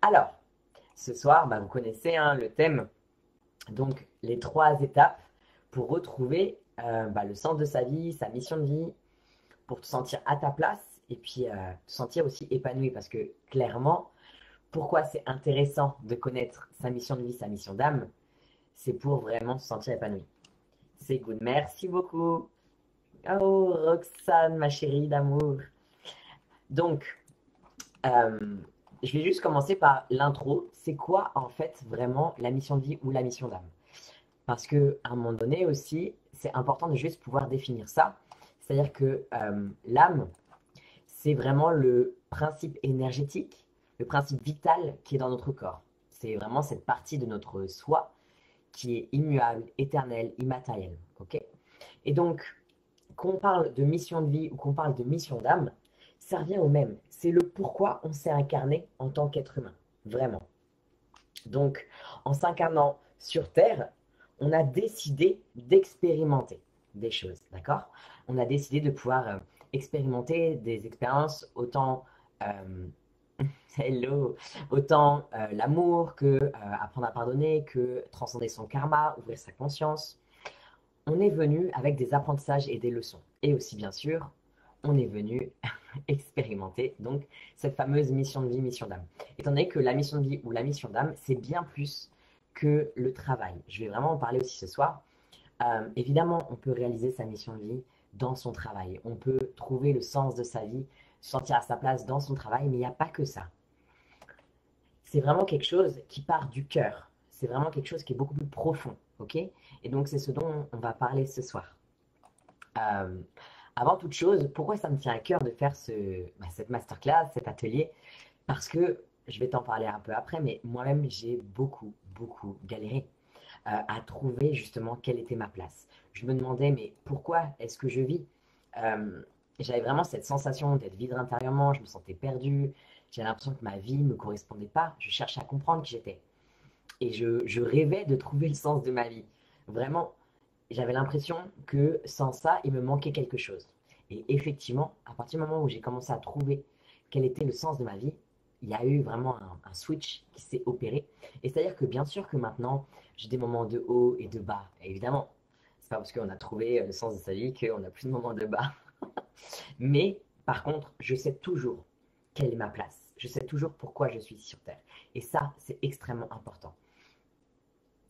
Alors, ce soir, bah, vous connaissez hein, le thème, donc les 3 étapes pour retrouver bah, le sens de sa vie, sa mission de vie, pour te sentir à ta place et puis te sentir aussi épanoui. Parce que clairement, pourquoi c'est intéressant de connaître sa mission de vie, sa mission d'âme, c'est pour vraiment se sentir épanoui. C'est good. Merci beaucoup. Oh, Roxane, ma chérie d'amour. Donc, euh, je vais juste commencer par l'intro. C'est quoi en fait vraiment la mission de vie ou la mission d'âme? Parce qu'à un moment donné aussi, c'est important de juste pouvoir définir ça. C'est-à-dire que l'âme, c'est vraiment le principe énergétique, le principe vital qui est dans notre corps. C'est vraiment cette partie de notre soi qui est immuable, éternelle, immatérielle. Ok. Et donc, qu'on parle de mission de vie ou qu'on parle de mission d'âme, ça revient au même. C'est le pourquoi on s'est incarné en tant qu'être humain. Vraiment. Donc, en s'incarnant sur Terre, on a décidé d'expérimenter des choses, d'accord? On a décidé de pouvoir expérimenter des expériences autant, hello, autant l'amour que apprendre à pardonner, que transcender son karma, ouvrir sa conscience. On est venu avec des apprentissages et des leçons. Et aussi, bien sûr, on est venu expérimenter donc cette fameuse mission de vie, mission d'âme. Étant donné que la mission de vie ou la mission d'âme, c'est bien plus que le travail. Je vais vraiment en parler aussi ce soir. Évidemment, on peut réaliser sa mission de vie dans son travail. On peut trouver le sens de sa vie, se sentir à sa place dans son travail, mais il n'y a pas que ça. C'est vraiment quelque chose qui part du cœur. C'est vraiment quelque chose qui est beaucoup plus profond, ok? Et donc, c'est ce dont on va parler ce soir. Euh, Avant toute chose, pourquoi ça me tient à cœur de faire cette masterclass, cet atelier? Parce que, je vais t'en parler un peu après, mais moi-même, j'ai beaucoup, beaucoup galéré à trouver justement quelle était ma place. Je me demandais, mais pourquoi est-ce que je vis? Euh, J'avais vraiment cette sensation d'être vide intérieurement, je me sentais perdu, j'avais l'impression que ma vie ne me correspondait pas, je cherchais à comprendre qui j'étais. Et je rêvais de trouver le sens de ma vie. Vraiment, j'avais l'impression que sans ça, il me manquait quelque chose. Et effectivement, à partir du moment où j'ai commencé à trouver quel était le sens de ma vie, il y a eu vraiment un switch qui s'est opéré. Et c'est-à-dire que bien sûr que maintenant, j'ai des moments de haut et de bas. Et évidemment, c'est pas parce qu'on a trouvé le sens de sa vie qu'on n'a plus de moments de bas. Mais par contre, je sais toujours quelle est ma place. Je sais toujours pourquoi je suis ici sur Terre. Et ça, c'est extrêmement important.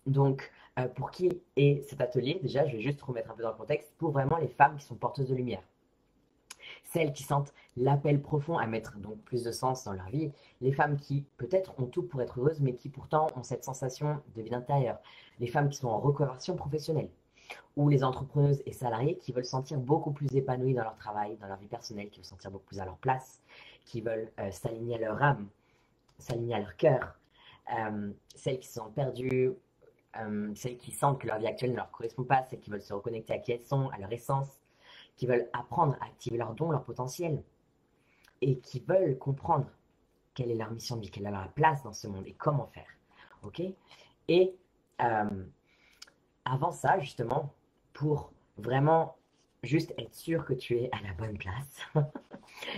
Donc, pour qui est cet atelier? Déjà, je vais juste remettre un peu dans le contexte. Pour vraiment les femmes qui sont porteuses de lumière. Celles qui sentent l'appel profond à mettre donc plus de sens dans leur vie. Les femmes qui peut-être ont tout pour être heureuses, mais qui pourtant ont cette sensation de vide intérieur. Les femmes qui sont en reconversion professionnelle. Ou les entrepreneuses et salariés qui veulent se sentir beaucoup plus épanouies dans leur travail, dans leur vie personnelle, qui veulent se sentir beaucoup plus à leur place, qui veulent s'aligner à leur âme, s'aligner à leur cœur. Celles qui se sentent perdues, celles qui sentent que leur vie actuelle ne leur correspond pas, celles qui veulent se reconnecter à qui elles sont, à leur essence, qui veulent apprendre à activer leurs dons, leur potentiel, et qui veulent comprendre quelle est leur mission de vie, quelle est leur place dans ce monde et comment faire. Ok? Et euh, avant ça, justement, pour vraiment juste être sûr que tu es à la bonne place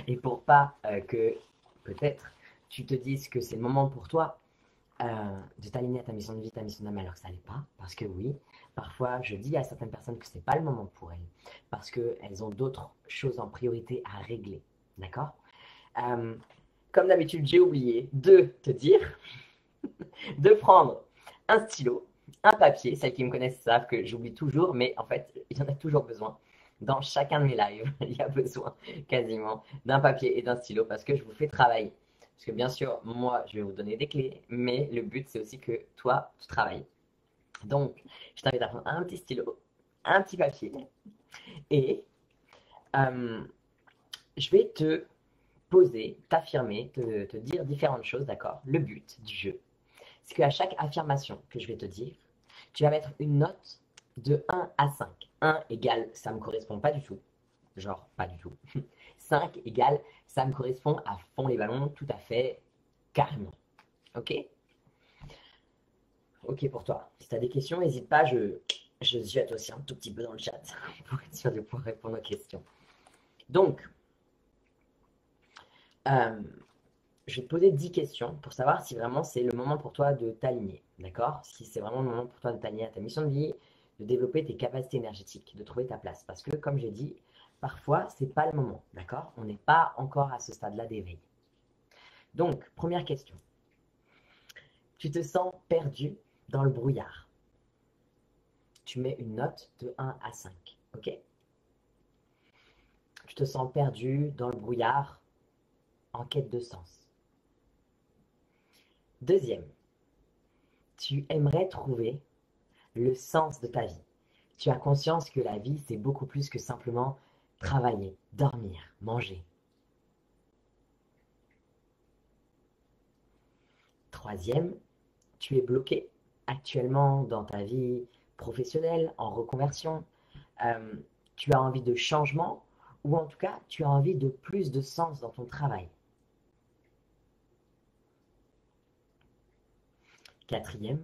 et pour pas que peut-être tu te dises que c'est le moment pour toi de t'aligner à ta mission de vie, ta mission d'âme, alors que ça n'est pas. Parce que oui, parfois je dis à certaines personnes que ce n'est pas le moment pour elles, parce qu'elles ont d'autres choses en priorité à régler. D'accord? Euh, Comme d'habitude, j'ai oublié de te dire de prendre un stylo, un papier. Celles qui me connaissent savent que j'oublie toujours, mais en fait, il y en a toujours besoin. Dans chacun de mes lives, il y a besoin quasiment d'un papier et d'un stylo parce que je vous fais travailler. Parce que bien sûr, moi, je vais vous donner des clés, mais le but, c'est aussi que toi, tu travailles. Donc, je t'invite à prendre un petit stylo, un petit papier, et euh, je vais te poser, t'affirmer, te dire différentes choses, d'accord? Le but du jeu, c'est qu'à chaque affirmation que je vais te dire, tu vas mettre une note de 1 à 5. 1 égale ça ne me correspond pas du tout, genre pas du tout. 5 égale ça me correspond à fond les ballons, tout à fait, carrément. Ok? Ok pour toi. Si tu as des questions, n'hésite pas, je jette aussi un tout petit peu dans le chat pour être sûr de pouvoir répondre aux questions. Donc, euh, je vais te poser 10 questions pour savoir si vraiment c'est le moment pour toi de t'aligner, d'accord? Si c'est vraiment le moment pour toi de t'aligner à ta mission de vie, de développer tes capacités énergétiques, de trouver ta place. Parce que, comme j'ai dit, parfois, c'est pas le moment, d'accord? On n'est pas encore à ce stade-là d'éveil. Donc, première question. Tu te sens perdu dans le brouillard. Tu mets une note de 1 à 5, ok? Tu te sens perdu dans le brouillard en quête de sens. Deuxième, tu aimerais trouver le sens de ta vie. Tu as conscience que la vie, c'est beaucoup plus que simplement travailler, dormir, manger. Troisième, tu es bloqué actuellement dans ta vie professionnelle, en reconversion. Euh, Tu as envie de changement ou en tout cas, tu as envie de plus de sens dans ton travail. Quatrième,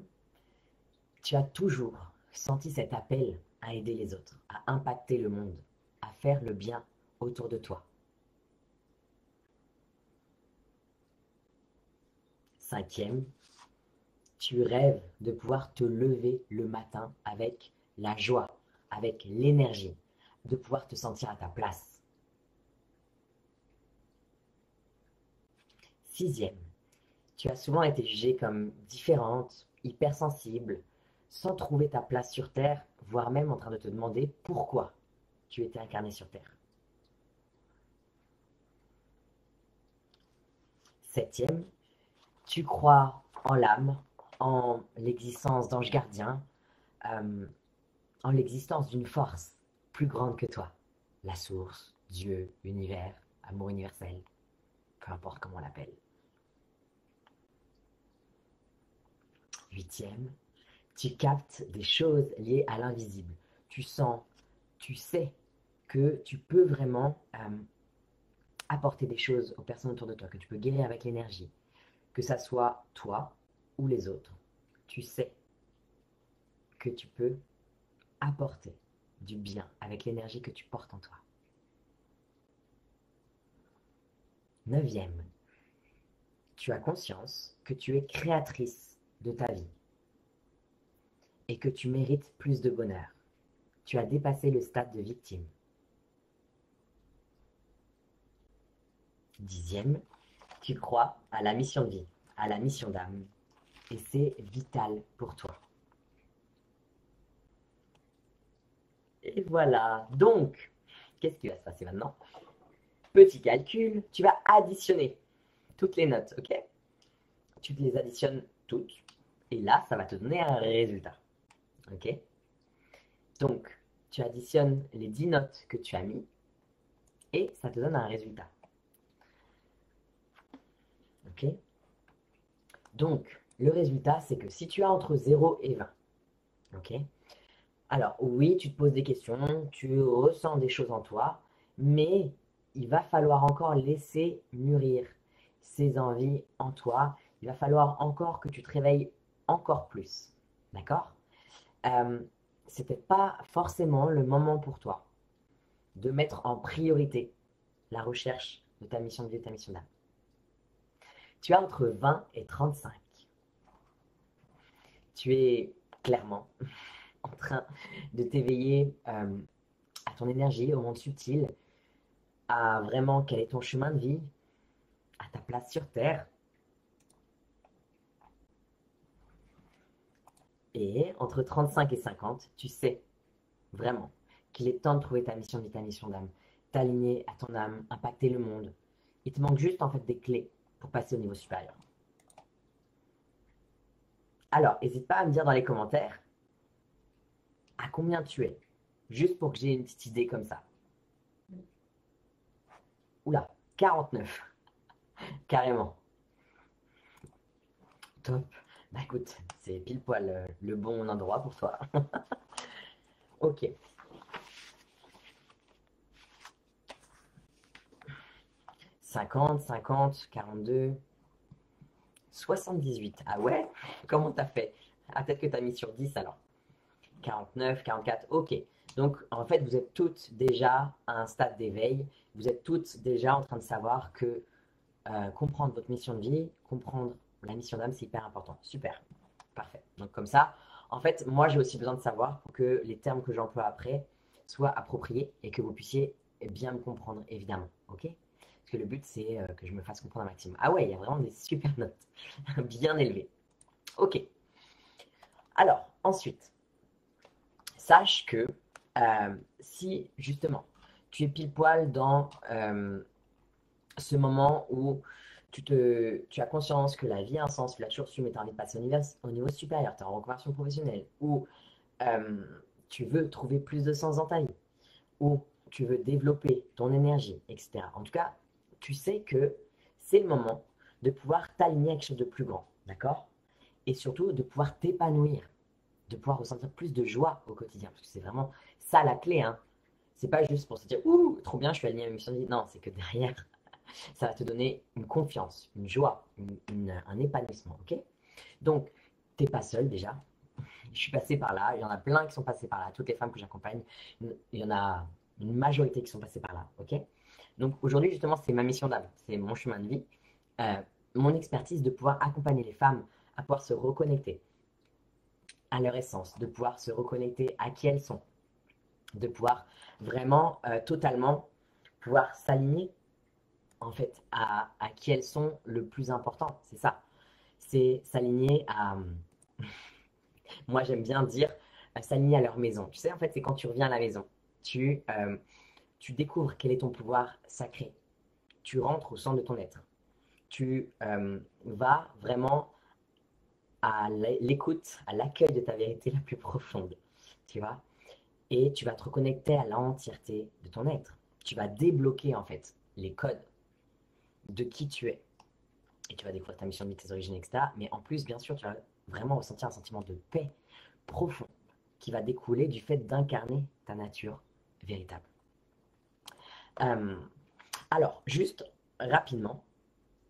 tu as toujours senti cet appel à aider les autres, à impacter le monde, à faire le bien autour de toi. Cinquième, tu rêves de pouvoir te lever le matin avec la joie, avec l'énergie, de pouvoir te sentir à ta place. Sixième, tu as souvent été jugée comme différente, hypersensible, sans trouver ta place sur Terre, voire même en train de te demander pourquoi tu étais incarné sur Terre. Septième, tu crois en l'âme, en l'existence d'anges gardiens, euh, en l'existence d'une force plus grande que toi. La source, Dieu, l'univers, amour universel, peu importe comment on l'appelle. Huitième, tu captes des choses liées à l'invisible. Tu sens, tu sais que tu peux vraiment apporter des choses aux personnes autour de toi, que tu peux guérir avec l'énergie, que ça soit toi ou les autres. Tu sais que tu peux apporter du bien avec l'énergie que tu portes en toi. Neuvième, tu as conscience que tu es créatrice de ta vie et que tu mérites plus de bonheur. Tu as dépassé le stade de victime. Dixième, tu crois à la mission de vie, à la mission d'âme, et c'est vital pour toi. Et voilà, donc, qu'est-ce qui va se passer maintenant? Petit calcul, tu vas additionner toutes les notes, ok? Tu les additionnes toutes, et là, ça va te donner un résultat, ok? Donc, tu additionnes les 10 notes que tu as mis, et ça te donne un résultat, ok? Donc, le résultat, c'est que si tu as entre 0 et 20, ok? Alors, oui, tu te poses des questions, tu ressens des choses en toi, mais il va falloir encore laisser mûrir ces envies en toi. Il va falloir encore que tu te réveilles encore plus. D'accord? C'est peut-être pas forcément le moment pour toi de mettre en priorité la recherche de ta mission de vie et ta mission d'âme. Tu as entre 20 et 35. Tu es clairement en train de t'éveiller à ton énergie, au monde subtil, à vraiment quel est ton chemin de vie, à ta place sur Terre. Et entre 35 et 50, tu sais vraiment qu'il est temps de trouver ta mission de vie, ta mission d'âme, t'aligner à ton âme, impacter le monde. Il te manque juste en fait des clés pour passer au niveau supérieur. Alors, n'hésite pas à me dire dans les commentaires à combien tu es, juste pour que j'ai une petite idée comme ça. Oula, 49, carrément. Top. Bah écoute, c'est pile poil le bon endroit pour toi. Ok. 50, 50, 42, 78. Ah ouais? Comment t'as fait? Ah, peut-être que t'as mis sur 10 alors. 49, 44, ok. Donc, en fait, vous êtes toutes déjà à un stade d'éveil. Vous êtes toutes déjà en train de savoir que comprendre votre mission de vie, comprendre la mission d'âme, c'est hyper important. Super, parfait. Donc comme ça, en fait, moi j'ai aussi besoin de savoir pour que les termes que j'emploie après soient appropriés et que vous puissiez bien me comprendre, évidemment. Ok? Parce que le but, c'est que je me fasse comprendre un maximum. Ah ouais, il y a vraiment des super notes, bien élevées. Ok. Alors, ensuite, sache que si justement tu es pile poil dans ce moment où tu as conscience que la vie a un sens, tu l'as toujours su, mais tu as envie de passer au niveau supérieur, tu es en reconversion professionnelle, ou euh, tu veux trouver plus de sens dans ta vie, ou tu veux développer ton énergie, etc. En tout cas, tu sais que c'est le moment de pouvoir t'aligner à quelque chose de plus grand, d'accord? Et surtout de pouvoir t'épanouir, de pouvoir ressentir plus de joie au quotidien, parce que c'est vraiment ça la clé, hein. C'est pas juste pour se dire, ouh, trop bien, je suis aligné à ma mission de vie. Non, c'est que derrière, ça va te donner une confiance, une joie, un épanouissement, ok? Donc, t'es pas seul déjà. Je suis passé par là, il y en a plein qui sont passés par là. Toutes les femmes que j'accompagne, il y en a une majorité qui sont passées par là, ok? Donc aujourd'hui, justement, c'est ma mission d'âme, c'est mon chemin de vie, euh, mon expertise de pouvoir accompagner les femmes à pouvoir se reconnecter à leur essence, de pouvoir se reconnecter à qui elles sont, de pouvoir vraiment totalement pouvoir s'aligner en fait à qui elles sont le plus important. C'est ça. C'est s'aligner à, moi j'aime bien dire, s'aligner à leur maison. Tu sais, en fait, c'est quand tu reviens à la maison, tu découvres quel est ton pouvoir sacré. Tu rentres au centre de ton être. Tu vas vraiment à l'écoute, à l'accueil de ta vérité la plus profonde. Tu vois? Et tu vas te reconnecter à l'entièreté de ton être. Tu vas débloquer en fait les codes de qui tu es. Et tu vas découvrir ta mission de vie, tes origines, etc. Mais en plus, bien sûr, tu vas vraiment ressentir un sentiment de paix profond qui va découler du fait d'incarner ta nature véritable. Euh, alors, juste rapidement,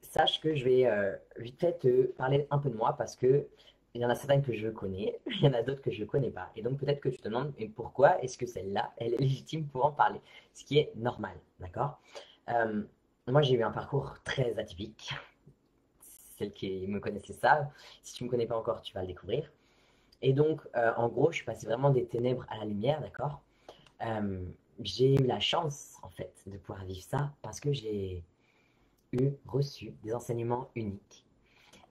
sache que je vais vite fait te parler un peu de moi parce que il y en a certaines que je connais, il y en a d'autres que je ne connais pas. Et donc peut-être que tu te demandes, mais pourquoi est-ce que celle-là, elle est légitime pour en parler? Ce qui est normal, d'accord? Euh, Moi, j'ai eu un parcours très atypique. Celles qui me connaissent le savent. Si tu ne me connais pas encore, tu vas le découvrir. Et donc, en gros, je suis passé vraiment des ténèbres à la lumière, d'accord? Euh, j'ai eu la chance, en fait, de pouvoir vivre ça parce que j'ai reçu des enseignements uniques.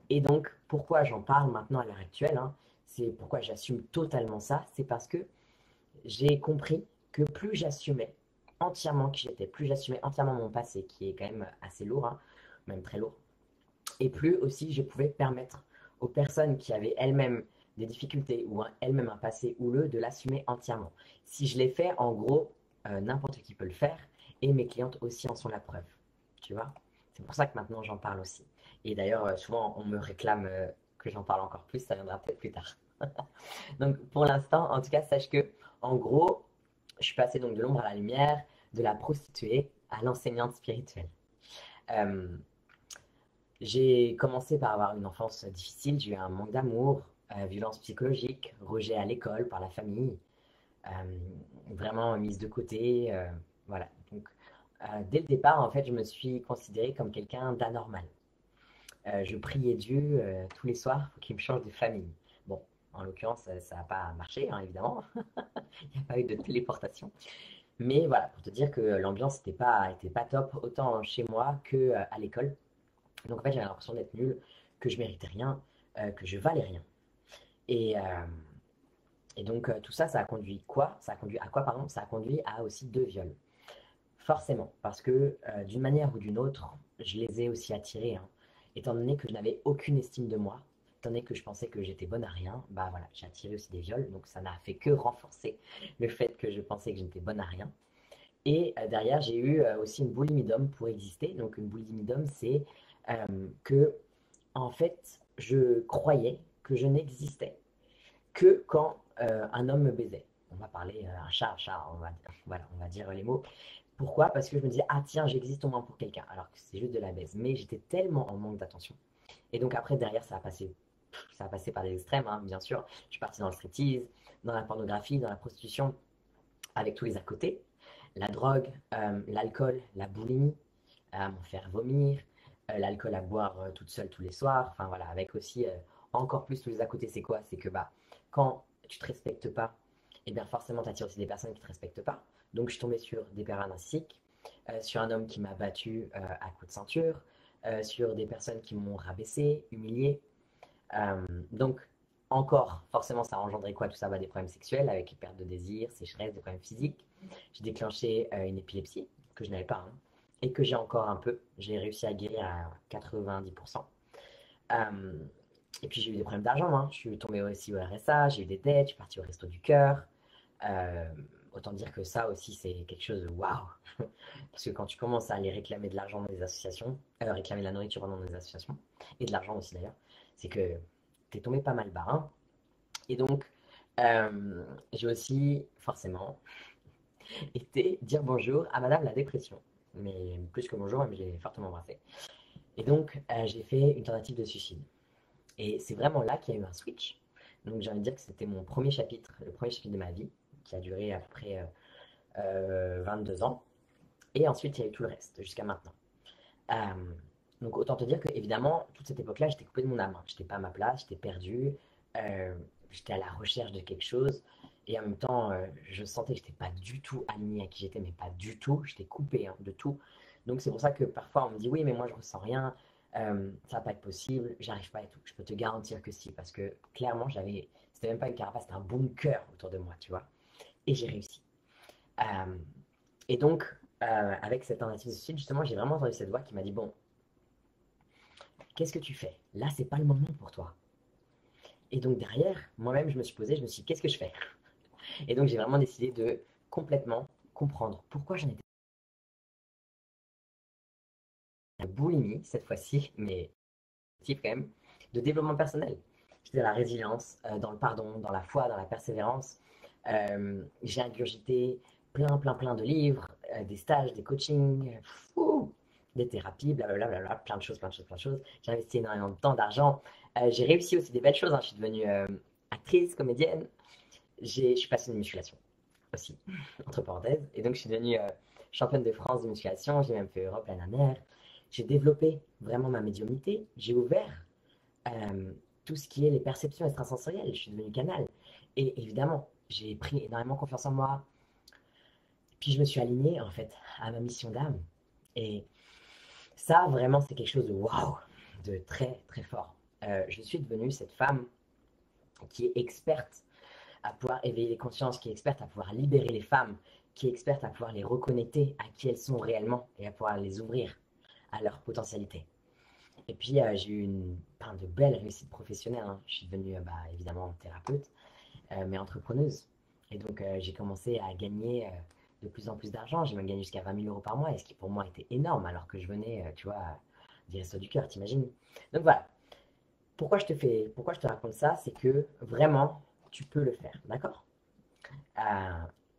Et donc, pourquoi j'en parle maintenant à l'heure actuelle, hein, c'est pourquoi j'assume totalement ça, c'est parce que j'ai compris que plus j'assumais entièrement qui j'étais, plus j'assumais entièrement mon passé, qui est quand même assez lourd, hein, même très lourd, et plus aussi je pouvais permettre aux personnes qui avaient elles-mêmes des difficultés ou elles-mêmes un passé houleux de l'assumer entièrement. Si je l'ai fait, en gros, n'importe qui peut le faire, et mes clientes aussi en sont la preuve, tu vois. C'est pour ça que maintenant j'en parle aussi. Et d'ailleurs, souvent on me réclame que j'en parle encore plus, ça viendra peut-être plus tard. Donc pour l'instant, en tout cas, sache que, en gros, je suis passé donc de l'ombre à la lumière, de la prostituée à l'enseignante spirituelle. Euh, j'ai commencé par avoir une enfance difficile, j'ai eu un manque d'amour, violence psychologique, rejet à l'école par la famille, euh, vraiment mise de côté. Voilà. Donc, dès le départ, en fait, je me suis considérée comme quelqu'un d'anormal. Je priais Dieu tous les soirs pour qu'il me change de famille. Bon, en l'occurrence, ça n'a pas marché, hein, évidemment. Il n'y a pas eu de téléportation. Mais voilà, pour te dire que l'ambiance était pas top, autant chez moi que à l'école. Donc en fait, j'avais l'impression d'être nul, que je méritais rien, que je valais rien. Et, donc tout ça, ça a conduit quoi? Ça a conduit à quoi, pardon? Ça a conduit à aussi deux viols. Forcément, parce que d'une manière ou d'une autre, je les ai aussi attirés, hein. Étant donné que je n'avais aucune estime de moi, étant donné que je pensais que j'étais bonne à rien, bah voilà, j'ai attiré aussi des viols, donc ça n'a fait que renforcer le fait que je pensais que j'étais bonne à rien. Et derrière, j'ai eu aussi une boulimie d'homme pour exister. Donc une boulimie d'homme, c'est que en fait, je croyais que je n'existais que quand un homme me baisait. On va parler un chat, on va, voilà, on va dire les mots. Pourquoi? Parce que je me disais, ah tiens, j'existe au moins pour quelqu'un, alors que c'est juste de la baise. Mais j'étais tellement en manque d'attention. Et donc après, derrière, ça a passé par des extrêmes, hein, bien sûr. Je suis parti dans le striptease, dans la pornographie, dans la prostitution, avec tous les à côté. La drogue, l'alcool, la boulimie, m'en faire vomir, l'alcool à boire toute seule tous les soirs, enfin voilà, avec aussi encore plus tous les à côté, c'est quoi? C'est que bah, quand tu te respectes pas, et bien forcément tu attires aussi des personnes qui te respectent pas. Donc je suis tombée sur des pervers narcissiques, sur un homme qui m'a battu à coups de ceinture, sur des personnes qui m'ont rabaissé, humilié. Donc encore, forcément, ça a engendré quoi? Tout ça, bah, des problèmes sexuels avec perte de désir, sécheresse, des problèmes physiques. J'ai déclenché une épilepsie que je n'avais pas, hein, et que j'ai encore un peu. J'ai réussi à guérir à 90%. Euh, et puis j'ai eu des problèmes d'argent, hein. Je suis tombé aussi au RSA, j'ai eu des dettes, je suis parti au Resto du Cœur. Euh, Autant dire que ça aussi, c'est quelque chose de waouh! Parce que quand tu commences à aller réclamer de l'argent dans des associations, réclamer de la nourriture dans des associations, et de l'argent aussi d'ailleurs, c'est que t'es tombé pas mal bas, hein. Et donc, j'ai aussi forcément été dire bonjour à Madame la dépression. Mais plus que bonjour, même je l'ai fortement embrassé. Et donc, j'ai fait une tentative de suicide. Et c'est vraiment là qu'il y a eu un switch. Donc, j'ai envie de dire que c'était mon premier chapitre, le premier chapitre de ma vie, qui a duré à peu près 22 ans. Et ensuite, il y a eu tout le reste, jusqu'à maintenant. Euh, donc, autant te dire que, évidemment, toute cette époque-là, j'étais coupé de mon âme. J'étais pas à ma place, j'étais perdu, euh, j'étais à la recherche de quelque chose. Et en même temps, je sentais que j'étais pas du tout aligné à qui j'étais, mais pas du tout. J'étais coupé hein, de tout. Donc, c'est pour ça que parfois, on me dit, oui, mais moi, je ressens rien, ça va pas être possible, j'arrive pas et tout. Je peux te garantir que si, parce que clairement, c'était même pas une carapace, c'était un bunker autour de moi, tu vois. Et j'ai réussi. Euh, et donc, avec cette tentative de suicide, justement, j'ai vraiment entendu cette voix qui m'a dit, bon, qu'est-ce que tu fais? Là, c'est pas le moment pour toi. Et donc derrière, moi-même, je me suis posé, je me suis dit, qu'est-ce que je fais? Et donc j'ai vraiment décidé de complètement comprendre pourquoi j'en étais à boulimie cette fois-ci, mais type quand même, de développement personnel. J'étais dans la résilience, dans le pardon, dans la foi, dans la persévérance. J'ai ingurgité plein de livres, des stages, des coachings, des thérapies, blablabla, plein de choses, plein de choses, plein de choses. J'ai investi énormément de temps, d'argent. J'ai réussi aussi des belles choses, hein. Je suis devenue actrice, comédienne. Je suis passée de musculation aussi, entre parenthèses. Et donc, je suis devenue championne de France de musculation. J'ai même fait Europe l'année dernière. J'ai développé vraiment ma médiumnité. J'ai ouvert euh, tout ce qui est les perceptions extrasensorielles. Je suis devenu canal. Et évidemment, j'ai pris énormément confiance en moi. Puis je me suis aligné en fait à ma mission d'âme. Et ça, vraiment, c'est quelque chose de waouh, de très très fort. Je suis devenue cette femme qui est experte à pouvoir éveiller les consciences, qui est experte à pouvoir libérer les femmes, qui est experte à pouvoir les reconnecter à qui elles sont réellement et à pouvoir les ouvrir à leur potentialité. Et puis, j'ai eu plein de belles réussites professionnelles, hein. Je suis devenue bah, évidemment thérapeute, mais entrepreneuse. Et donc, j'ai commencé à gagner de plus en plus d'argent. J'ai même gagné jusqu'à 20 000 euros par mois, et ce qui pour moi était énorme, alors que je venais, tu vois, des Restos du Cœur, t'imagines. Donc voilà, pourquoi je te raconte ça, c'est que vraiment, tu peux le faire, d'accord?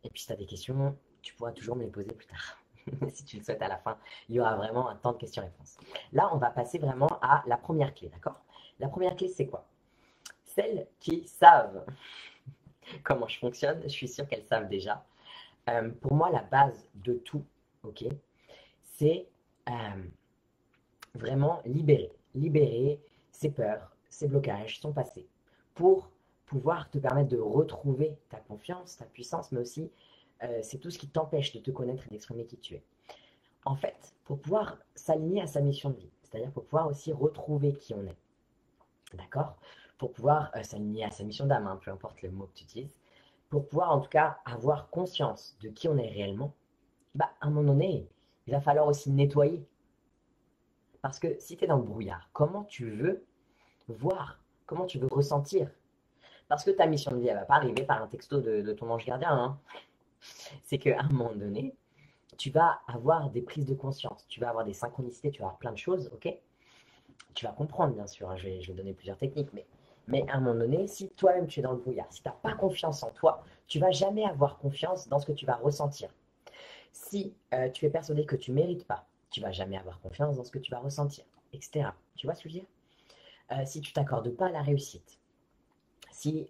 Et puis si tu as des questions, tu pourras toujours me les poser plus tard. Si tu le souhaites à la fin, il y aura vraiment un temps de questions-réponses. Là, on va passer vraiment à la première clé, d'accord? La première clé, c'est quoi? Celles qui savent comment je fonctionne, je suis sûr qu'elles savent déjà. Pour moi, la base de tout, ok, c'est euh, vraiment libérer. Libérer ses peurs, ses blocages, son passé, pour pouvoir te permettre de retrouver ta confiance, ta puissance, mais aussi c'est tout ce qui t'empêche de te connaître et d'exprimer qui tu es. En fait, pour pouvoir s'aligner à sa mission de vie, c'est-à-dire pour pouvoir aussi retrouver qui on est, d'accord? Pour pouvoir s'aligner à sa mission d'âme, hein, peu importe le mot que tu utilises, pour pouvoir en tout cas avoir conscience de qui on est réellement, bah, à un moment donné, il va falloir aussi nettoyer. Parce que si tu es dans le brouillard, comment tu veux voir, comment tu veux ressentir? Parce que ta mission de vie, elle ne va pas arriver par un texto de ton ange gardien, hein. C'est qu'à un moment donné, tu vas avoir des prises de conscience, tu vas avoir des synchronicités, tu vas avoir plein de choses, ok? Tu vas comprendre, bien sûr, hein, je vais donner plusieurs techniques, mais à un moment donné, si toi-même tu es dans le brouillard, si tu n'as pas confiance en toi, tu vas jamais avoir confiance dans ce que tu vas ressentir. Si tu es persuadé que tu ne mérites pas, tu vas jamais avoir confiance dans ce que tu vas ressentir, etc. Tu vois ce que je veux dire? Si tu t'accordes pas la réussite, si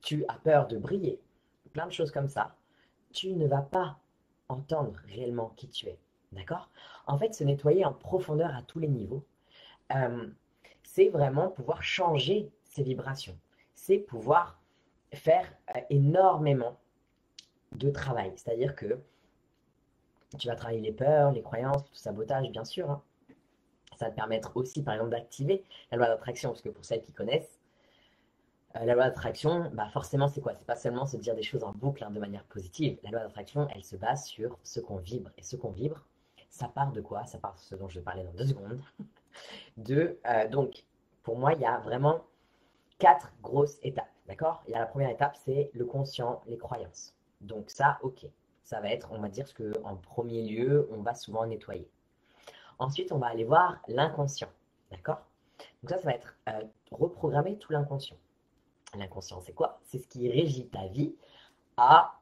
tu as peur de briller, plein de choses comme ça, tu ne vas pas entendre réellement qui tu es. D'accord? En fait, se nettoyer en profondeur à tous les niveaux, euh, c'est vraiment pouvoir changer ses vibrations. C'est pouvoir faire énormément de travail. C'est-à-dire que tu vas travailler les peurs, les croyances, tout sabotage, bien sûr, hein. Ça va te permettre aussi, par exemple, d'activer la loi d'attraction, parce que pour celles qui connaissent, la loi d'attraction, bah forcément, c'est quoi? C'est pas seulement se dire des choses en boucle, hein, de manière positive. La loi d'attraction, elle se base sur ce qu'on vibre. Et ce qu'on vibre, ça part de quoi? Ça part de ce dont je vais parler dans 2 secondes. Donc, pour moi, il y a vraiment 4 grosses étapes. D'accord? Il y a la première étape, c'est le conscient, les croyances. Donc ça, ok. Ça va être, on va dire, ce que en premier lieu, on va souvent nettoyer. Ensuite, on va aller voir l'inconscient. D'accord? Donc ça va être reprogrammer tout l'inconscient. L'inconscient, c'est quoi? C'est ce qui régit ta vie à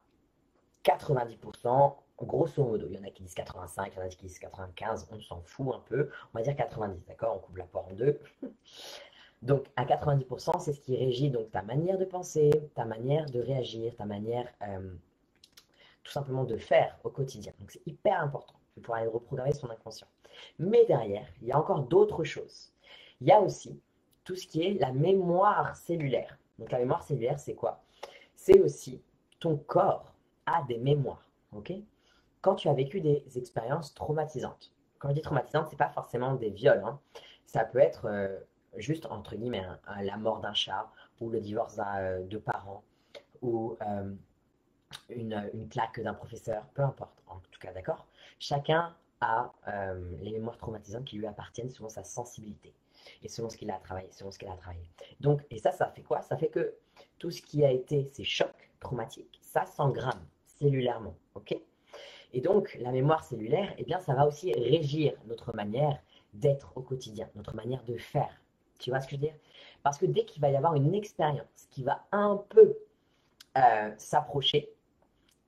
90%, grosso modo. Il y en a qui disent 85, il y en a qui disent 95, on s'en fout un peu. On va dire 90, d'accord? On coupe la poire en deux. Donc, à 90%, c'est ce qui régit donc ta manière de penser, ta manière de réagir, ta manière tout simplement de faire au quotidien. Donc, c'est hyper important de pouvoir aller reprogrammer son inconscient. Mais derrière, il y a encore d'autres choses. Il y a aussi tout ce qui est la mémoire cellulaire. Donc, la mémoire cellulaire, c'est quoi? C'est aussi ton corps a des mémoires. Ok? Quand tu as vécu des expériences traumatisantes. Quand je dis traumatisantes, ce n'est pas forcément des viols, hein. Ça peut être juste, entre guillemets, la mort d'un chat, ou le divorce de parents, ou une claque d'un professeur, peu importe, en tout cas, d'accord? Chacun a les mémoires traumatisantes qui lui appartiennent selon sa sensibilité et selon ce qu'il a travaillé, selon ce qu'elle a travaillé. Donc, et ça fait quoi? Ça fait que tout ce qui a été ces chocs traumatiques, ça s'engramme cellulairement, ok? Et donc, la mémoire cellulaire, eh bien, ça va aussi régir notre manière d'être au quotidien, notre manière de faire. Tu vois ce que je veux dire? Parce que dès qu'il va y avoir une expérience qui va un peu s'approcher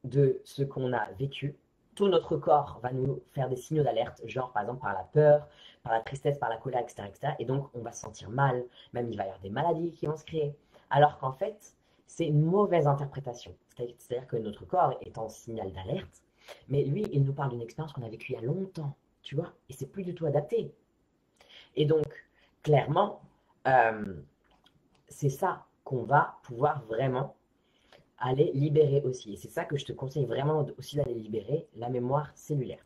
de ce qu'on a vécu, tout notre corps va nous faire des signaux d'alerte, genre par exemple par la peur, par la tristesse, par la colère, etc., etc. Et donc, on va se sentir mal, même il va y avoir des maladies qui vont se créer. Alors qu'en fait, c'est une mauvaise interprétation. C'est-à-dire que notre corps est en signal d'alerte, mais lui, il nous parle d'une expérience qu'on a vécue il y a longtemps, tu vois, et c'est plus du tout adapté. Et donc, clairement, euh, c'est ça qu'on va pouvoir vraiment aller libérer aussi. Et c'est ça que je te conseille vraiment aussi d'aller libérer, la mémoire cellulaire.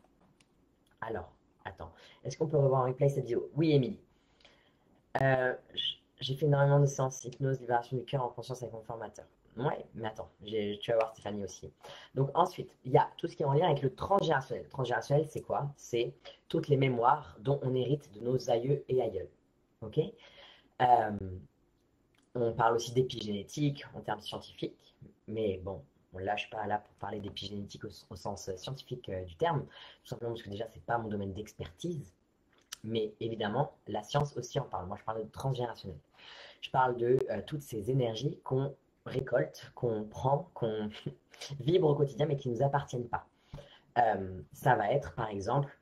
Alors, attends, est-ce qu'on peut revoir en replay cette vidéo? Oui, Émilie. J'ai fait énormément de séances hypnose, libération du cœur en conscience avec mon formateur. Ouais, mais attends, tu vas voir Stéphanie aussi. Donc ensuite, il y a tout ce qui est en lien avec le transgénérationnel. Le transgénérationnel, c'est quoi? C'est toutes les mémoires dont on hérite de nos aïeux et aïeuls. Ok? Euh, on parle aussi d'épigénétique en termes scientifiques, mais bon, là je suis pas là pour parler d'épigénétique au sens scientifique du terme, tout simplement parce que déjà c'est pas mon domaine d'expertise, mais évidemment la science aussi en parle. Moi je parle de transgénérationnel. Je parle de toutes ces énergies qu'on récolte, qu'on prend, qu'on vibre au quotidien, mais qui ne nous appartiennent pas. Ça va être par exemple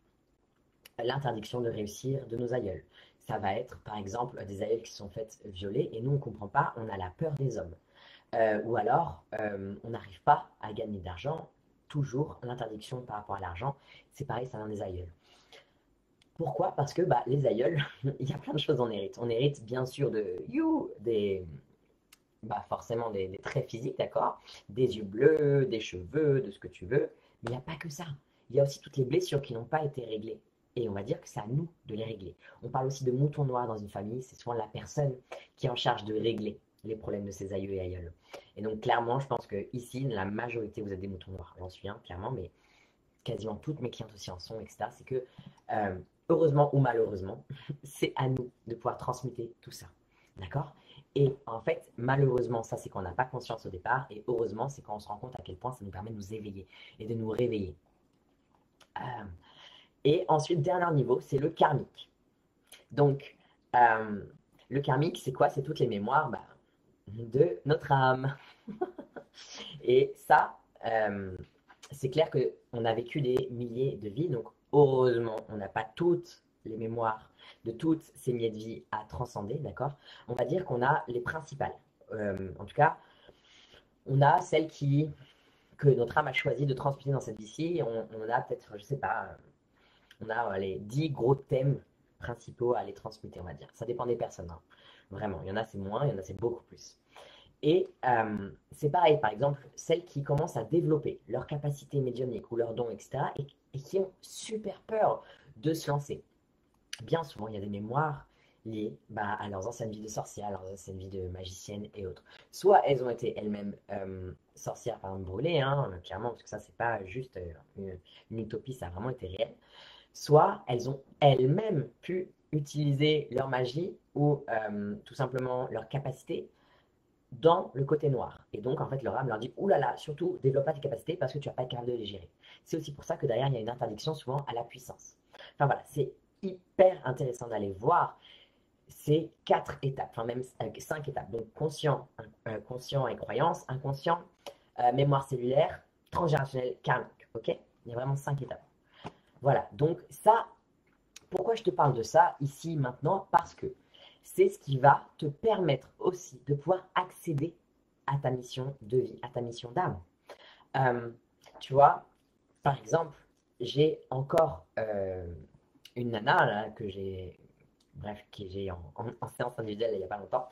l'interdiction de réussir de nos aïeuls. Ça va être par exemple des aïeuls qui sont faits violer et nous on ne comprend pas, on a la peur des hommes. Ou alors, on n'arrive pas à gagner d'argent, toujours l'interdiction par rapport à l'argent. C'est pareil, ça vient des aïeuls. Pourquoi? Parce que bah, les aïeuls, il y a plein de choses on hérite. On hérite bien sûr bah, forcément des traits physiques, d'accord? Des yeux bleus, des cheveux, de ce que tu veux. Mais il n'y a pas que ça. Il y a aussi toutes les blessures qui n'ont pas été réglées. Et on va dire que c'est à nous de les régler. On parle aussi de mouton noir dans une famille. C'est souvent la personne qui est en charge de régler les problèmes de ses aïeux et aïeuls. Et donc clairement, je pense que ici, la majorité, vous êtes des moutons noirs. J'en suis un, clairement, mais quasiment toutes mes clientes aussi en sont, etc. C'est que, euh, heureusement ou malheureusement, c'est à nous de pouvoir transmettre tout ça. D'accord? Et en fait, malheureusement, ça c'est qu'on n'a pas conscience au départ, et heureusement, c'est quand on se rend compte à quel point ça nous permet de nous éveiller et de nous réveiller. Euh, et ensuite, dernier niveau, c'est le karmique. Donc, euh, le karmique, c'est quoi? C'est toutes les mémoires bah, de notre âme. Et ça, c'est clair qu'on a vécu des milliers de vies, donc heureusement, on n'a pas toutes les mémoires de toutes ces milliers de vies à transcender, d'accord? On va dire qu'on a les principales. En tout cas, on a celles que notre âme a choisi de transmuter dans cette vie-ci. On a peut-être, je sais pas, On a les 10 gros thèmes principaux à aller transmuter, on va dire. Ça dépend des personnes, hein. Vraiment. Il y en a c'est moins, il y en a c'est beaucoup plus. Et c'est pareil, par exemple, celles qui commencent à développer leur capacité médiumnique ou leurs dons, etc., et qui ont super peur de se lancer. Bien souvent, il y a des mémoires liées à leurs anciennes vies de sorcières, à leurs anciennes vies de magiciennes et autres. Soit elles ont été elles-mêmes sorcières, par exemple, brûlées, hein, clairement, parce que ça, c'est pas juste une utopie, ça a vraiment été réel. Soit elles ont elles-mêmes pu utiliser leur magie ou tout simplement leur capacité dans le côté noir. Et donc, en fait, leur âme leur dit, oulala, là là, surtout, développe pas tes capacités parce que tu vas pas être capable de les gérer. C'est aussi pour ça que derrière, il y a une interdiction souvent à la puissance. Enfin voilà, c'est hyper intéressant d'aller voir ces 4 étapes, enfin même 5 étapes. Donc conscient et croyance, inconscient, mémoire cellulaire, transgénérationnel, karmique. Ok. Il y a vraiment 5 étapes. Voilà, donc ça, pourquoi je te parle de ça ici maintenant? Parce que c'est ce qui va te permettre aussi de pouvoir accéder à ta mission de vie, à ta mission d'âme. Euh, Tu vois, par exemple, j'ai encore une nana là, que j'ai, bref, que j'ai en séance individuelle il n'y a pas longtemps,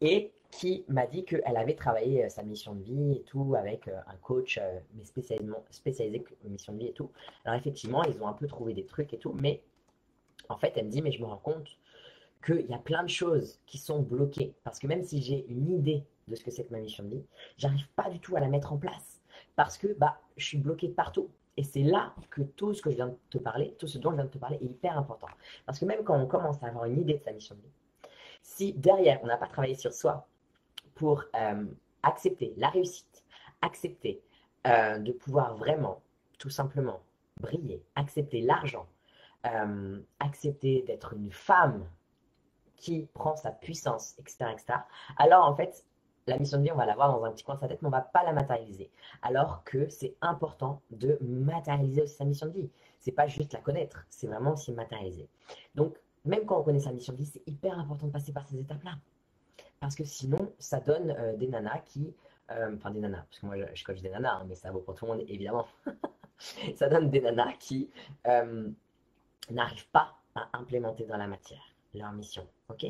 et qui m'a dit qu'elle avait travaillé sa mission de vie et tout avec un coach, mais spécialisé mission de vie et tout. Alors effectivement, ils ont un peu trouvé des trucs et tout, mais en fait, elle me dit, mais je me rends compte qu'il y a plein de choses qui sont bloquées. Parce que même si j'ai une idée de ce que c'est que ma mission de vie, j'arrive pas du tout à la mettre en place. Parce que je suis bloqué de partout. Et c'est là que tout ce que je viens de te parler, tout ce dont je viens de te parler est hyper important. Parce que même quand on commence à avoir une idée de sa mission de vie, si derrière on n'a pas travaillé sur soi pour accepter la réussite, accepter de pouvoir vraiment, tout simplement, briller, accepter l'argent, accepter d'être une femme qui prend sa puissance, etc., etc., alors en fait, la mission de vie, on va l'avoir dans un petit coin de sa tête, mais on ne va pas la matérialiser. Alors que c'est important de matérialiser aussi sa mission de vie. C'est pas juste la connaître, c'est vraiment aussi matérialiser. Donc, même quand on connaît sa mission de vie, c'est hyper important de passer par ces étapes-là. Parce que sinon, ça donne des nanas qui. Enfin, des nanas, parce que moi je coach des nanas, hein, mais ça vaut pour tout le monde évidemment. Ça donne des nanas qui n'arrivent pas à implémenter dans la matière leur mission. Ok.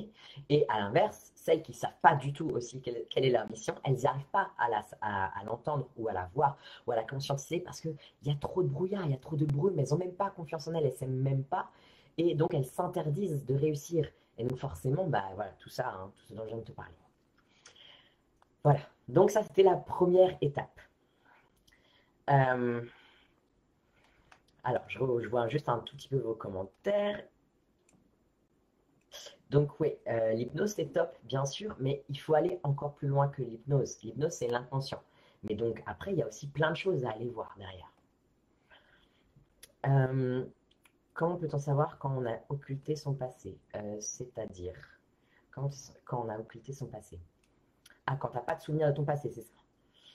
Et à l'inverse, celles qui ne savent pas du tout aussi quelle est leur mission, elles n'y arrivent pas à l'entendre ou à la voir ou à la conscientiser parce qu'il y a trop de brouillard, il y a trop de brume, elles n'ont même pas confiance en elles, elles ne s'aiment même pas. Et donc elles s'interdisent de réussir. Et donc forcément, voilà, tout ça, hein, tout ce dont je viens de te parler. Voilà. Donc ça, c'était la première étape. Euh, alors, je vois juste un tout petit peu vos commentaires. Donc oui, l'hypnose c'est top, bien sûr, mais il faut aller encore plus loin que l'hypnose. L'hypnose c'est l'inconscient. Mais donc après, il y a aussi plein de choses à aller voir derrière. Euh, Comment peut-on savoir quand on a occulté son passé? C'est-à-dire, quand, quand on a occulté son passé. Ah, quand tu n'as pas de souvenir de ton passé, c'est ça.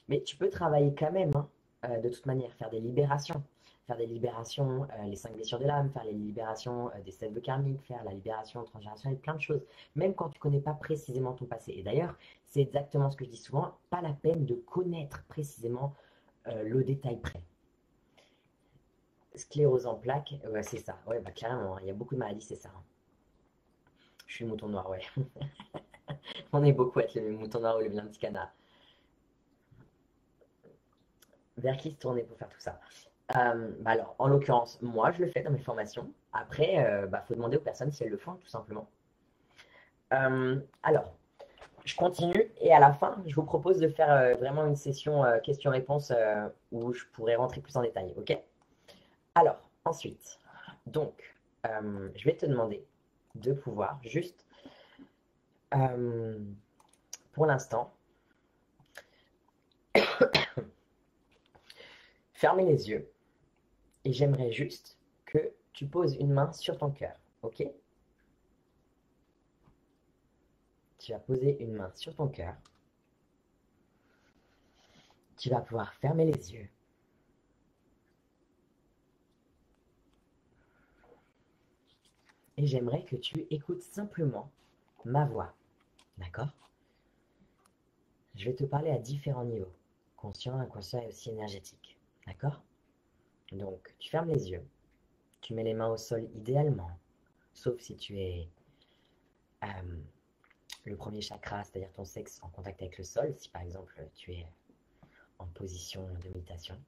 Mais tu peux travailler quand même, hein, de toute manière, faire des libérations. Faire des libérations, les 5 blessures de l'âme, faire les libérations des 7 karmiques, faire la libération transgénérationnelle, plein de choses. Même quand tu ne connais pas précisément ton passé. Et d'ailleurs, c'est exactement ce que je dis souvent, pas la peine de connaître précisément le détail près. Sclérose en plaques, ouais, c'est ça. Ouais, carrément, hein, il y a beaucoup de maladies, c'est ça, hein. Je suis le mouton noir, ouais. On est beaucoup à être le mouton noir ou le vilain petit canard. Vers qui se tourner pour faire tout ça? Alors, en l'occurrence, moi, je le fais dans mes formations. Après, faut demander aux personnes si elles le font, tout simplement. Alors, je continue et à la fin, je vous propose de faire vraiment une session questions-réponses où je pourrais rentrer plus en détail, ok? Alors, ensuite, donc, je vais te demander de pouvoir juste, euh, pour l'instant, fermer les yeux et j'aimerais juste que tu poses une main sur ton cœur, ok? Tu vas poser une main sur ton cœur. Tu vas pouvoir fermer les yeux. Et j'aimerais que tu écoutes simplement ma voix. D'accord? Je vais te parler à différents niveaux. Conscient, inconscient et aussi énergétique. D'accord? Donc, tu fermes les yeux Tu mets les mains au sol idéalement, sauf si tu es le premier chakra, c'est-à-dire ton sexe, en contact avec le sol, si par exemple tu es en position de méditation.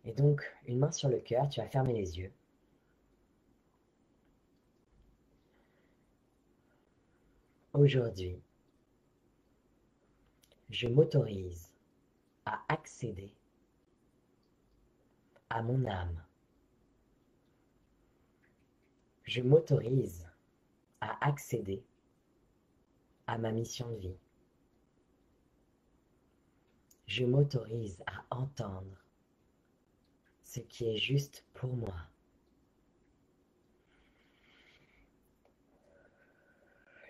Et donc, une main sur le cœur, tu vas fermer les yeux. Aujourd'hui, je m'autorise à accéder à mon âme. Je m'autorise à accéder à ma mission de vie. Je m'autorise à entendre ce qui est juste pour moi.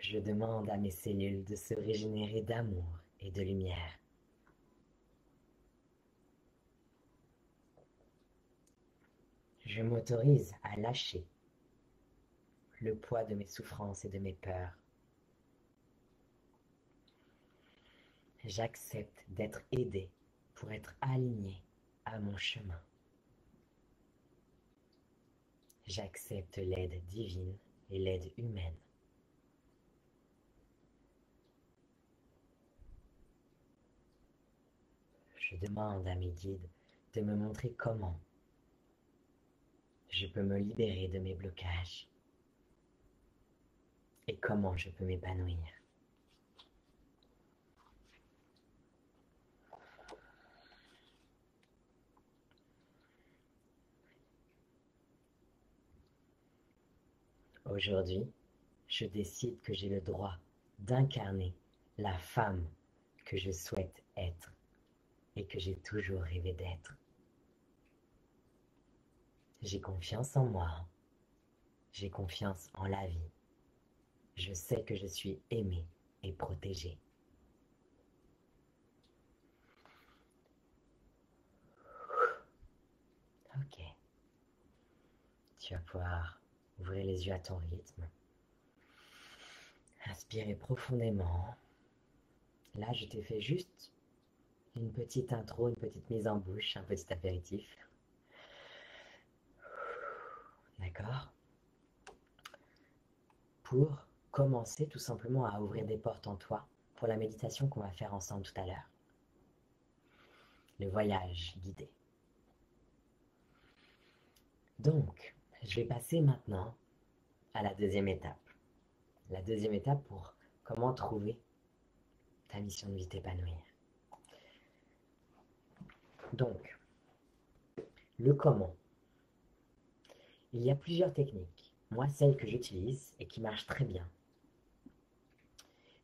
Je demande à mes cellules de se régénérer d'amour et de lumière. Je m'autorise à lâcher le poids de mes souffrances et de mes peurs. J'accepte d'être aidé pour être aligné à mon chemin. J'accepte l'aide divine et l'aide humaine. Je demande à mes guides de me montrer comment je peux me libérer de mes blocages et comment je peux m'épanouir. Aujourd'hui, je décide que j'ai le droit d'incarner la femme que je souhaite être et que j'ai toujours rêvé d'être. J'ai confiance en moi, j'ai confiance en la vie. Je sais que je suis aimée et protégée. Ok. Tu vas pouvoir ouvrir les yeux à ton rythme. Inspirez profondément. Là, je t'ai fait juste une petite intro, une petite mise en bouche, un petit apéritif. D'accord? Pour commencer tout simplement à ouvrir des portes en toi pour la méditation qu'on va faire ensemble tout à l'heure. Le voyage guidé. Donc, je vais passer maintenant à la deuxième étape. La deuxième étape pour comment trouver ta mission de vie, t'épanouir. Donc, le comment. Il y a plusieurs techniques. Moi, celle que j'utilise et qui marche très bien,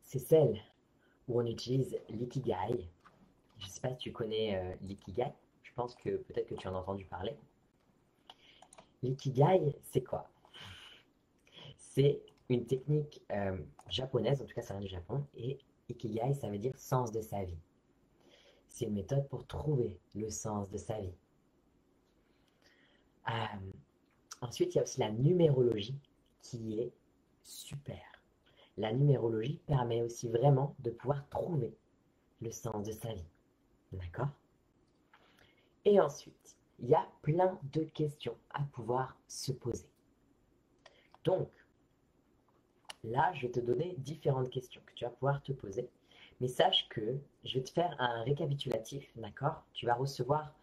c'est celle où on utilise l'ikigai. Je ne sais pas si tu connais l'ikigai. Je pense que peut-être que tu en as entendu parler. L'ikigai, c'est quoi? C'est une technique japonaise, en tout cas ça vient du Japon, et ikigai, ça veut dire sens de sa vie. C'est une méthode pour trouver le sens de sa vie. Euh, Ensuite, il y a aussi la numérologie qui est super. La numérologie permet aussi vraiment de pouvoir trouver le sens de sa vie. D'accord? Et ensuite, il y a plein de questions à pouvoir se poser. Donc, là, je vais te donner différentes questions que tu vas pouvoir te poser. Mais sache que je vais te faire un récapitulatif, d'accord? Tu vas recevoir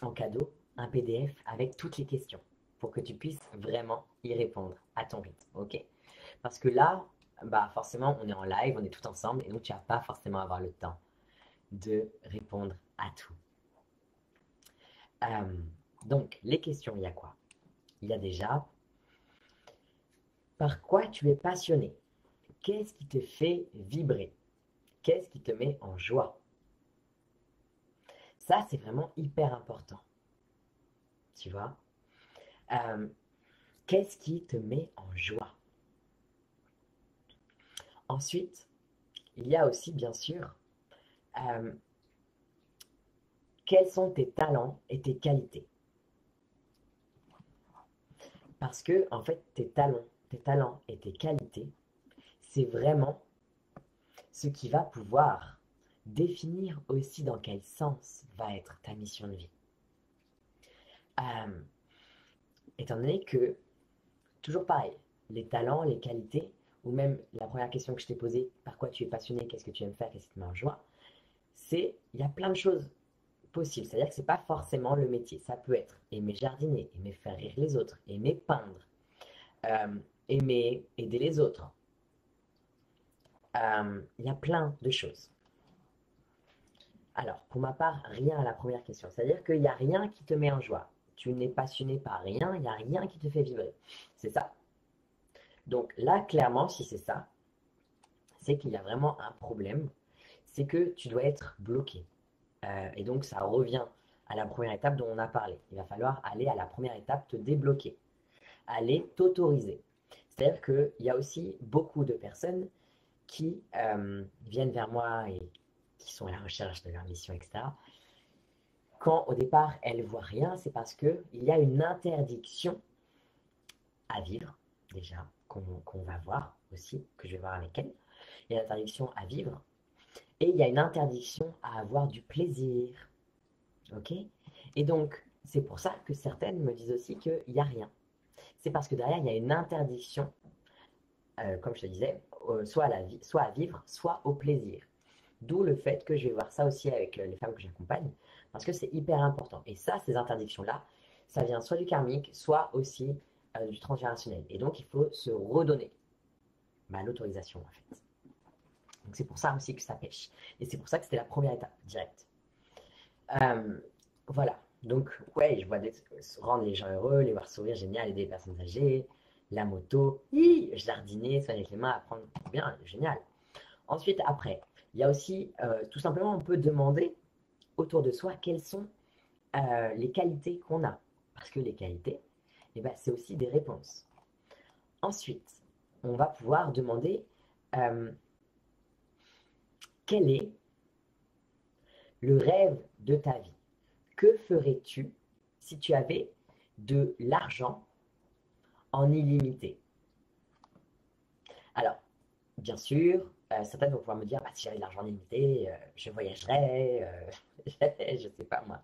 en cadeau un PDF avec toutes les questions pour que tu puisses vraiment y répondre à ton rythme, ok? Parce que là, bah forcément, on est en live, on est tout ensemble, et donc tu vas pas forcément avoir le temps de répondre à tout. Donc, les questions, il y a quoi? Il y a déjà, par quoi tu es passionné? Qu'est-ce qui te fait vibrer? Qu'est-ce qui te met en joie? Ça, c'est vraiment hyper important. Tu vois? Qu'est-ce qui te met en joie? Ensuite, il y a aussi, bien sûr, quels sont tes talents et tes qualités? Parce que, en fait, tes talents et tes qualités, c'est vraiment ce qui va pouvoir définir aussi dans quel sens va être ta mission de vie. Euh, étant donné que, toujours pareil, les talents, les qualités, ou même la première question que je t'ai posée, par quoi tu es passionné, qu'est-ce que tu aimes faire, qu'est-ce qui te met en joie, il y a plein de choses possibles. C'est-à-dire que c'est pas forcément le métier. Ça peut être aimer jardiner, aimer faire rire les autres, aimer peindre, euh, aimer aider les autres. Il y a plein de choses. Alors, pour ma part, rien à la première question. C'est-à-dire qu'il n'y a rien qui te met en joie. Tu n'es passionné par rien, il n'y a rien qui te fait vibrer. C'est ça. Donc là, clairement, si c'est ça, c'est qu'il y a vraiment un problème. C'est que tu dois être bloqué. Et donc, ça revient à la première étape dont on a parlé. Il va falloir aller à la première étape, te débloquer, aller t'autoriser. C'est-à-dire qu'il y a aussi beaucoup de personnes qui viennent vers moi et qui sont à la recherche de leur mission, etc. Quand au départ elles ne voient rien, c'est parce qu'il y a une interdiction à vivre, déjà, qu'on va voir aussi, que je vais voir avec elles. Il y a une interdiction à vivre et il y a une interdiction à avoir du plaisir. Ok. Et donc, c'est pour ça que certaines me disent aussi qu'il n'y a rien. C'est parce que derrière, il y a une interdiction, comme je te disais, soit à la vie, soit à vivre, soit au plaisir. D'où le fait que je vais voir ça aussi avec les femmes que j'accompagne, parce que c'est hyper important. Et ça, ces interdictions-là, ça vient soit du karmique, soit aussi du transgénérationnel. Et donc, il faut se redonner l'autorisation, en fait. Donc, c'est pour ça aussi que ça pêche. Et c'est pour ça que c'était la première étape, directe. Euh, voilà. Donc, ouais, je vois rendre les gens heureux, les voir sourire, génial, aider les personnes âgées, la moto, jardiner, soigner avec les mains, apprendre, bien, génial. Ensuite, après, il y a aussi, tout simplement, on peut demander autour de soi quelles sont les qualités qu'on a. Parce que les qualités, eh ben, c'est aussi des réponses. Ensuite, on va pouvoir demander euh, quel est le rêve de ta vie. Que ferais-tu si tu avais de l'argent en illimité? Alors, bien sûr, certaines vont pouvoir me dire, bah, si j'avais de l'argent illimité, je voyagerais, je sais pas moi,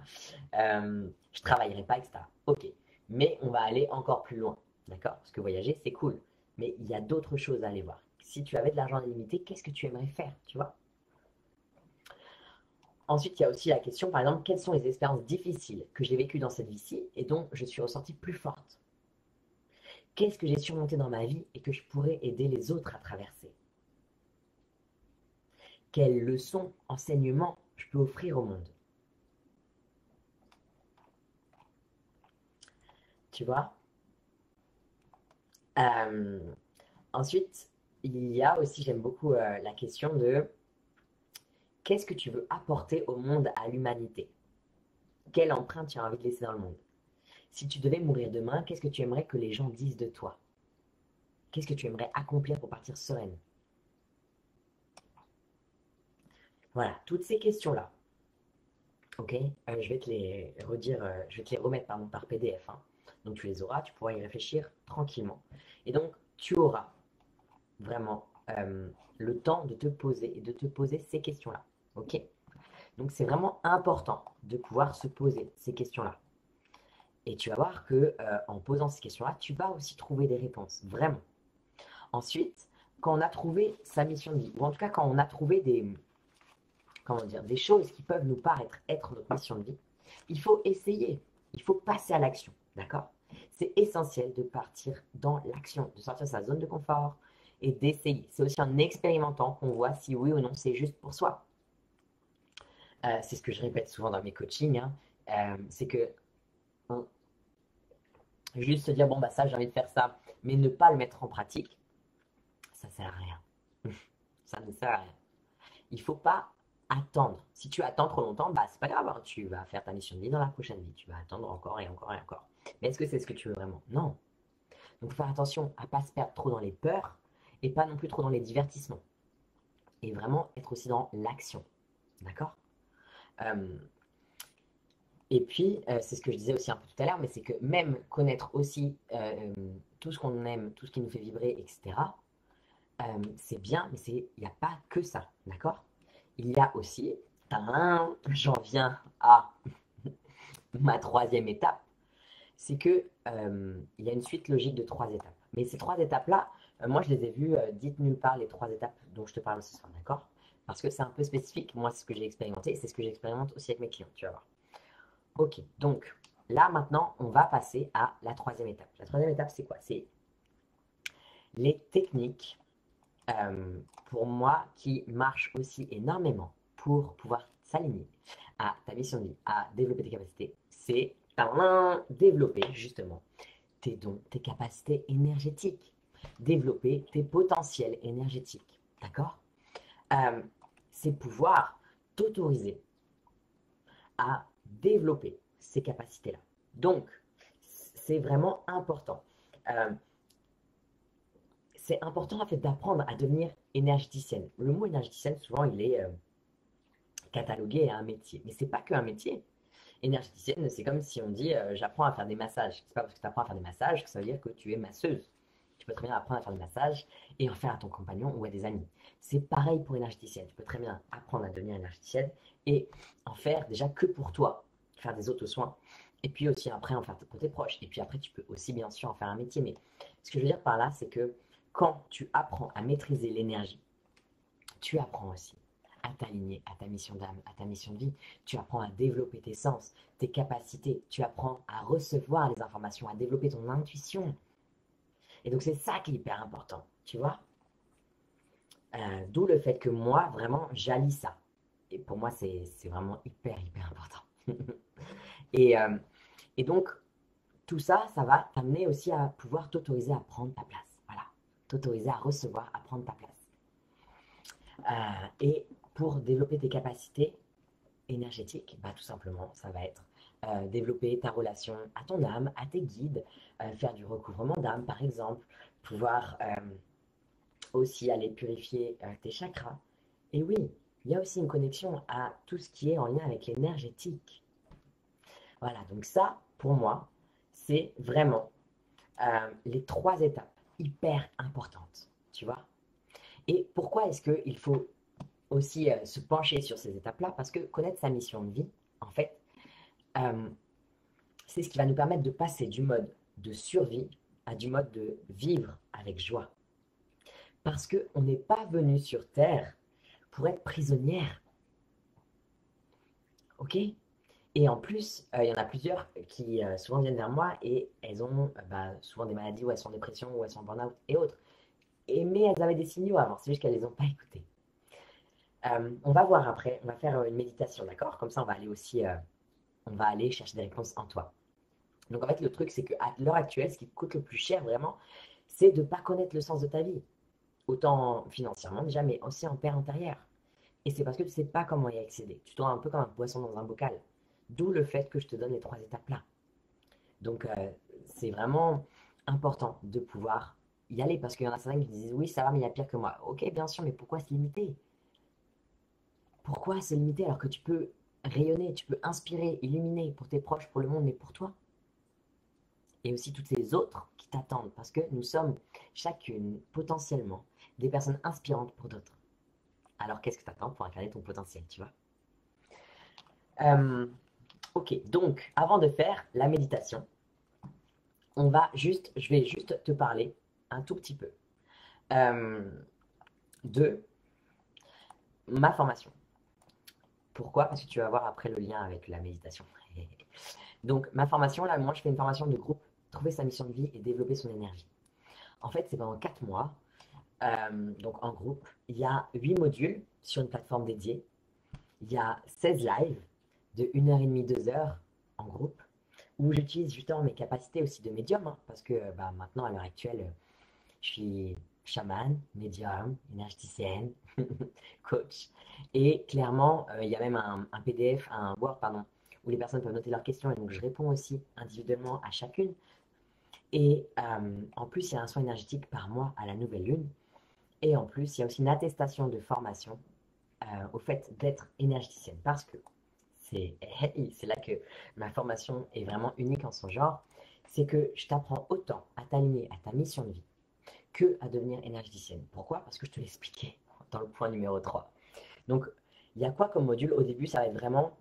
je travaillerais pas, etc. Ok, mais on va aller encore plus loin, d'accord? Parce que voyager, c'est cool, mais il y a d'autres choses à aller voir. Si tu avais de l'argent illimité, qu'est-ce que tu aimerais faire, tu vois? Ensuite, il y a aussi la question, par exemple, quelles sont les expériences difficiles que j'ai vécues dans cette vie-ci et dont je suis ressortie plus forte? Qu'est-ce que j'ai surmonté dans ma vie et que je pourrais aider les autres à traverser? Quelles leçons, enseignements je peux offrir au monde? Tu vois? Euh, Ensuite, il y a aussi, j'aime beaucoup la question de qu'est-ce que tu veux apporter au monde, à l'humanité? Quelle empreinte tu as envie de laisser dans le monde? Si tu devais mourir demain, qu'est-ce que tu aimerais que les gens disent de toi? Qu'est-ce que tu aimerais accomplir pour partir sereine? Voilà, toutes ces questions-là. Ok. Je vais te les redire, je vais te les remettre par PDF, hein. Donc tu les auras, tu pourras y réfléchir tranquillement. Et donc tu auras vraiment le temps de te poser et de te poser ces questions-là. Ok. Donc c'est vraiment important de pouvoir se poser ces questions-là. Et tu vas voir que en posant ces questions-là, tu vas aussi trouver des réponses, vraiment. Ensuite, quand on a trouvé sa mission de vie, ou en tout cas quand on a trouvé comment dire, des choses qui peuvent nous paraître être notre mission de vie, il faut essayer, il faut passer à l'action, d'accord? C'est essentiel de partir dans l'action, de sortir de sa zone de confort et d'essayer. C'est aussi en expérimentant qu'on voit si oui ou non c'est juste pour soi. C'est ce que je répète souvent dans mes coachings, hein. C'est que on, juste se dire, bon, bah ça, j'ai envie de faire ça, mais ne pas le mettre en pratique, ça sert à rien. Ça ne sert à rien. Il ne faut pas attendre. Si tu attends trop longtemps, bah c'est pas grave, hein. Tu vas faire ta mission de vie dans la prochaine vie. Tu vas attendre encore et encore et encore. Mais est-ce que c'est ce que tu veux vraiment? Non. Donc faire attention à ne pas se perdre trop dans les peurs et pas non plus trop dans les divertissements. Et vraiment être aussi dans l'action. D'accord? euh, Et puis, c'est ce que je disais aussi un peu tout à l'heure, mais c'est que même connaître aussi tout ce qu'on aime, tout ce qui nous fait vibrer, etc., c'est bien, mais il n'y a pas que ça, d'accord? Il y a aussi, j'en viens à ma troisième étape, c'est que il y a une suite logique de 3 étapes. Mais ces 3 étapes-là, moi je les ai vues dites nulle part, les 3 étapes dont je te parle ce soir, d'accord? Parce que c'est un peu spécifique, moi c'est ce que j'ai expérimenté, c'est ce que j'expérimente aussi avec mes clients, tu vas voir. Ok, donc là maintenant, on va passer à la 3e étape. La 3e étape, c'est quoi? C'est les techniques, pour moi, qui marchent aussi énormément pour pouvoir s'aligner à ta mission de vie, à développer tes capacités. C'est développer justement tes dons, tes capacités énergétiques, développer tes potentiels énergétiques. D'accord? Euh, c'est pouvoir t'autoriser à développer ces capacités-là. Donc, c'est vraiment important. Euh, c'est important en fait d'apprendre à devenir énergéticienne. Le mot énergéticienne, souvent, il est catalogué à un métier. Mais c'est pas qu'un métier. Énergéticienne, c'est comme si on dit j'apprends à faire des massages. C'est pas parce que tu apprends à faire des massages que ça veut dire que tu es masseuse. Tu peux très bien apprendre à faire des massages et en faire à ton compagnon ou à des amis. C'est pareil pour énergéticienne. Tu peux très bien apprendre à devenir énergéticienne et en faire déjà que pour toi, faire des auto-soins. Et puis aussi après en faire pour tes proches. Et puis après, tu peux aussi bien sûr en faire un métier. Mais ce que je veux dire par là, c'est que quand tu apprends à maîtriser l'énergie, tu apprends aussi à t'aligner à ta mission d'âme, à ta mission de vie. Tu apprends à développer tes sens, tes capacités. Tu apprends à recevoir les informations, à développer ton intuition. Et donc, c'est ça qui est hyper important, tu vois. D'où le fait que moi, vraiment, j'allie ça. Et pour moi, c'est vraiment hyper, hyper important. et, euh, et donc, tout ça, ça va t'amener aussi à pouvoir t'autoriser à prendre ta place. Voilà. T'autoriser à recevoir, à prendre ta place. Et pour développer tes capacités énergétiques, bah, tout simplement, ça va être développer ta relation à ton âme, à tes guides, faire du recouvrement d'âme par exemple, pouvoir aussi aller purifier tes chakras. Et oui, il y a aussi une connexion à tout ce qui est en lien avec l'énergétique. Voilà, donc ça, pour moi, c'est vraiment les 3 étapes hyper importantes, tu vois. Et pourquoi est-ce qu'il faut aussi se pencher sur ces étapes-là? Parce que connaître sa mission de vie, en fait, euh, c'est ce qui va nous permettre de passer du mode de survie à du mode de vivre avec joie. Parce qu'on n'est pas venu sur Terre pour être prisonnière. Ok? Et en plus, il y en a plusieurs qui souvent viennent vers moi et elles ont bah, souvent des maladies où elles sont en dépression, ou elles sont en burn-out et autres. Mais elles avaient des signaux avant, c'est juste qu'elles ne les ont pas écoutés. On va voir après, on va faire une méditation, d'accord? Comme ça, on va aller aussi, on va aller chercher des réponses en toi. Donc en fait, le truc, c'est qu'à l'heure actuelle, ce qui coûte le plus cher vraiment, c'est de ne pas connaître le sens de ta vie. Autant financièrement déjà, mais aussi en paix intérieure. Et c'est parce que tu ne sais pas comment y accéder. Tu te rends un peu comme un poisson dans un bocal. D'où le fait que je te donne les 3 étapes là. Donc c'est vraiment important de pouvoir y aller parce qu'il y en a certains qui disent oui, ça va, mais il y a pire que moi. Ok, bien sûr, mais pourquoi se limiter? Pourquoi se limiter alors que tu peux rayonner, tu peux inspirer, illuminer pour tes proches, pour le monde, mais pour toi? Et aussi toutes les autres qui t'attendent, parce que nous sommes chacune potentiellement des personnes inspirantes pour d'autres. Alors qu'est-ce que tu attends pour incarner ton potentiel, tu vois? Euh, ok, donc avant de faire la méditation, je vais juste te parler un tout petit peu euh, de ma formation. Pourquoi? Parce que tu vas voir après le lien avec la méditation. Donc ma formation, là, moi je fais une formation de groupe, trouver sa mission de vie et développer son énergie. En fait, c'est pendant 4 mois. Donc en groupe, il y a 8 modules sur une plateforme dédiée. Il y a 16 lives de 1h30, 2 heures en groupe, où j'utilise justement mes capacités aussi de médium, hein, parce que bah, maintenant, à l'heure actuelle, je suis chaman, médium, énergéticienne, coach. Et clairement, il y a même un PDF, un Word, pardon, où les personnes peuvent noter leurs questions, et donc je réponds aussi individuellement à chacune. Et en plus, il y a un soin énergétique par mois à la nouvelle lune. Et en plus, il y a aussi une attestation de formation au fait d'être énergéticienne. Parce que c'est c'est là que ma formation est vraiment unique en son genre. C'est que je t'apprends autant à t'aligner à ta mission de vie que à devenir énergéticienne. Pourquoi? Parce que je te l'expliquais dans le point numéro 3. Donc, il y a quoi comme module? Au début, ça va être vraiment